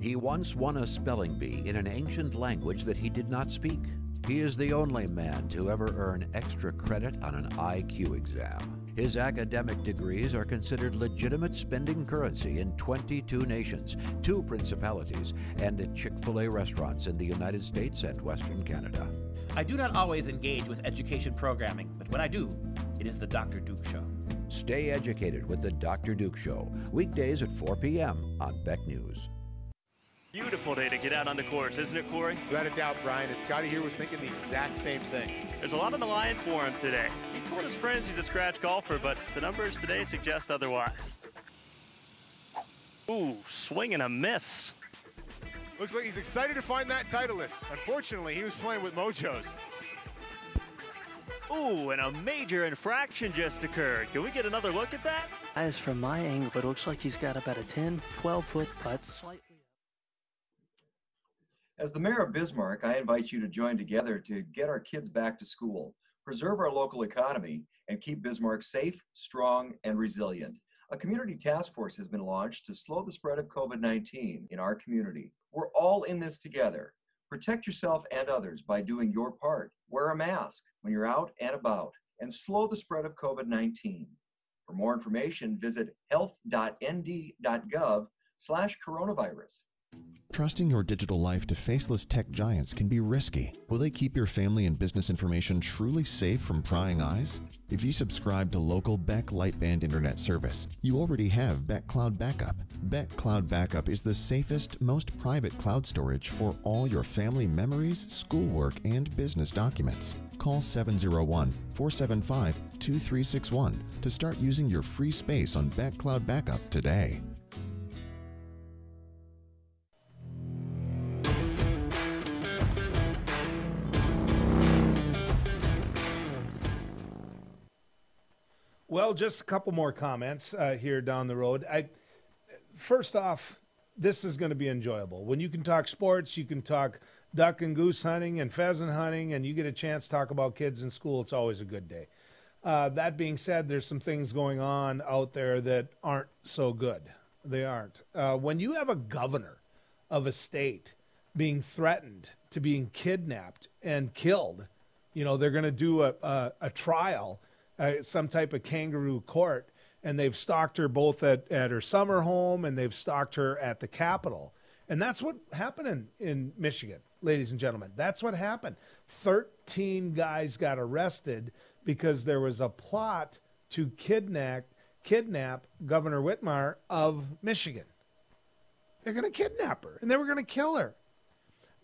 Speaker 11: He once won a spelling bee in an ancient language that he did not speak. He is the only man to ever earn extra credit on an IQ exam. His academic degrees are considered legitimate spending currency in 22 nations, 2 principalities, and at Chick-fil-A restaurants in the United States and Western Canada.
Speaker 12: I do not always engage with education programming, but when I do, it is the Dr. Duke Show.
Speaker 11: Stay educated with the Dr. Duke Show, weekdays at 4 p.m. on Beck News.
Speaker 7: Beautiful day to get out on the course, isn't it, Corey?
Speaker 24: Without a doubt, Brian. And Scotty here was thinking the exact same thing.
Speaker 7: There's a lot on the line for him today. He told his friends he's a scratch golfer, but the numbers today suggest otherwise. Ooh, swing and a miss.
Speaker 24: Looks like he's excited to find that Titleist. Unfortunately, he was playing with Mojos.
Speaker 7: Ooh, and a major infraction just occurred. Can we get another look at that?
Speaker 25: Guys, from my angle, it looks like he's got about a 10, 12-foot putt.
Speaker 4: As the mayor of Bismarck, I invite you to join together to get our kids back to school, preserve our local economy, and keep Bismarck safe, strong, and resilient. A community task force has been launched to slow the spread of COVID-19 in our community. We're all in this together. Protect yourself and others by doing your part. Wear a mask when you're out and about, and slow the spread of COVID-19. For more information, visit health.nd.gov/coronavirus.
Speaker 14: Trusting your digital life to faceless tech giants can be risky. Will they keep your family and business information truly safe from prying eyes? If you subscribe to local Beck Lightband Internet service, you already have Beck Cloud Backup. Beck Cloud Backup is the safest, most private cloud storage for all your family memories, schoolwork, and business documents. Call 701-475-2361 to start using your free space on Beck Cloud Backup today.
Speaker 1: Well, just a couple more comments here down the road. First off, this is going to be enjoyable. When you can talk sports, you can talk duck and goose hunting and pheasant hunting, and you get a chance to talk about kids in school, it's always a good day. That being said, there's some things going on out there that aren't so good. They aren't. When you have a governor of a state being threatened to being kidnapped and killed, they're going to do a trial some type of kangaroo court, and they've stalked her both at her summer home and they've stalked her at the Capitol. And that's what happened in Michigan, ladies and gentlemen. That's what happened. 13 guys got arrested because there was a plot to kidnap Governor Whitmer of Michigan. They're going to kidnap her, and they were going to kill her.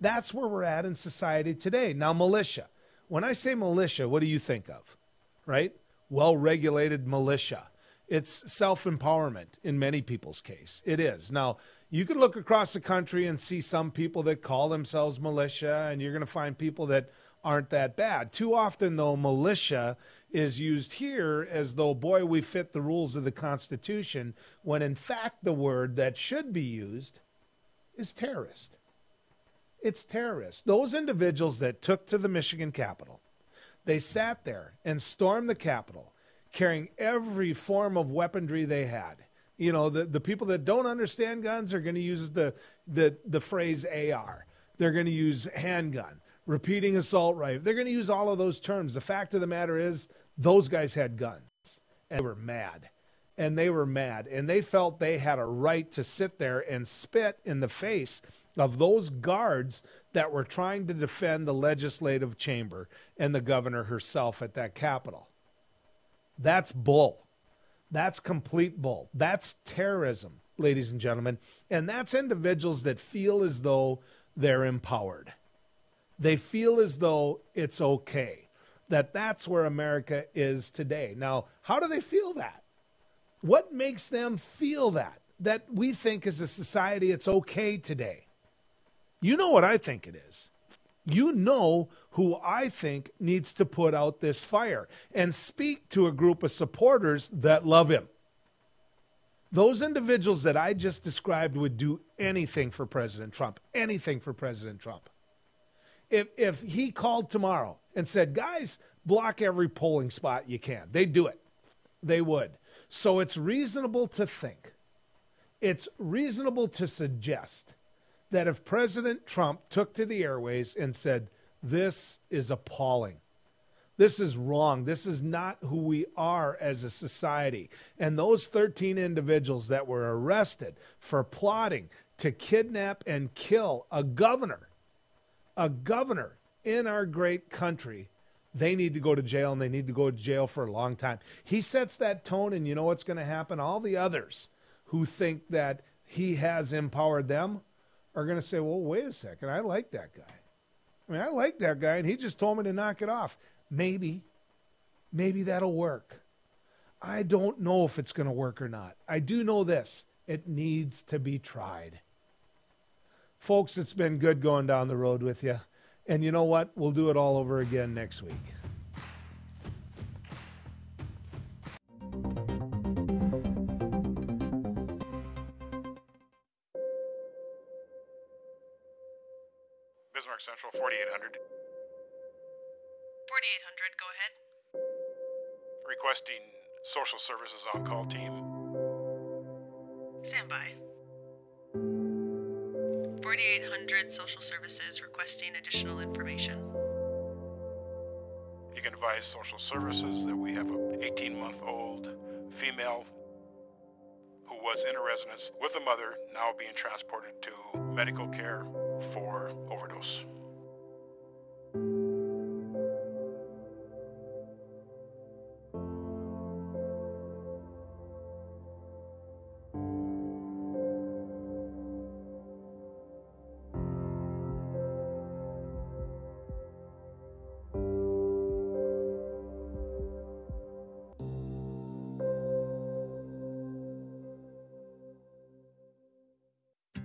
Speaker 1: That's where we're at in society today. Now, militia. When I say militia, what do you think of? Right? Well-regulated militia. It's self-empowerment in many people's case. It is. Now, you can look across the country and see some people that call themselves militia, and you're going to find people that aren't that bad. Too often, though, militia is used here as though, boy, we fit the rules of the Constitution, when in fact the word that should be used is terrorist. It's terrorist. Those individuals that took to the Michigan Capitol, they sat there and stormed the Capitol, carrying every form of weaponry they had. You know, the people that don't understand guns are going to use the phrase AR. They're going to use handgun, repeating assault rifle. They're going to use all of those terms. The fact of the matter is, those guys had guns, and they were mad. And they were mad. And they felt they had a right to sit there and spit in the face of those guards that were trying to defend the legislative chamber and the governor herself at that Capitol. That's bull. That's complete bull. That's terrorism, ladies and gentlemen. And that's individuals that feel as though they're empowered. They feel as though it's okay, that that's where America is today. Now, how do they feel that? What makes them feel that we think as a society it's okay today? You know what I think it is. You know who I think needs to put out this fire and speak to a group of supporters that love him. Those individuals that I just described would do anything for President Trump, anything for President Trump. If he called tomorrow and said, guys, block every polling spot you can, they'd do it. They would. So it's reasonable to think, it's reasonable to suggest that if President Trump took to the airways and said, this is appalling, this is wrong, this is not who we are as a society, and those 13 individuals that were arrested for plotting to kidnap and kill a governor in our great country, they need to go to jail, and they need to go to jail for a long time. He sets that tone, and you know what's going to happen? All the others who think that he has empowered them are going to say, well, wait a second, I like that guy. I mean, I like that guy, and he just told me to knock it off. Maybe that'll work. I don't know if it's going to work or not. I do know this. It needs to be tried. Folks, it's been good going down the road with you. And you know what? We'll do it all over again next week.
Speaker 8: Bismarck Central, 4800.
Speaker 9: 4800, go ahead.
Speaker 8: Requesting social services on-call team.
Speaker 9: Stand by. 4800 social services requesting additional information.
Speaker 8: You can advise social services that we have an 18-month-old female who was in a residence with a mother, now being transported to medical care for overdose.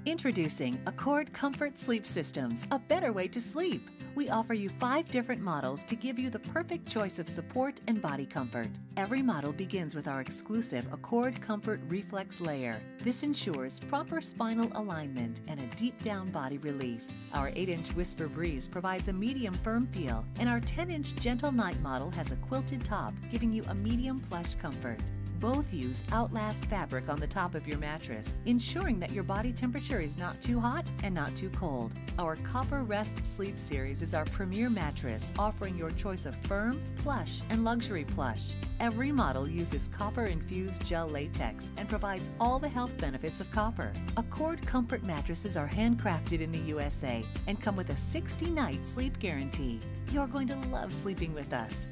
Speaker 10: Introducing Accord Comfort Sleep Systems, a better way to sleep. We offer you 5 different models to give you the perfect choice of support and body comfort. Every model begins with our exclusive Accord Comfort Reflex Layer. This ensures proper spinal alignment and a deep down body relief. Our 8-inch Whisper Breeze provides a medium firm feel, and our 10-inch Gentle Night model has a quilted top, giving you a medium plush comfort. Both use Outlast fabric on the top of your mattress, ensuring that your body temperature is not too hot and not too cold. Our Copper Rest Sleep Series is our premier mattress, offering your choice of firm, plush, and luxury plush. Every model uses copper-infused gel latex and provides all the health benefits of copper. Accord Comfort mattresses are handcrafted in the USA and come with a 60-night sleep guarantee. You're going to love sleeping with us.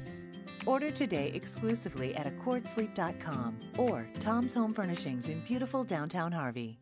Speaker 10: Order today exclusively at AccordSleep.com or Tom's Home Furnishings in beautiful downtown Harvey.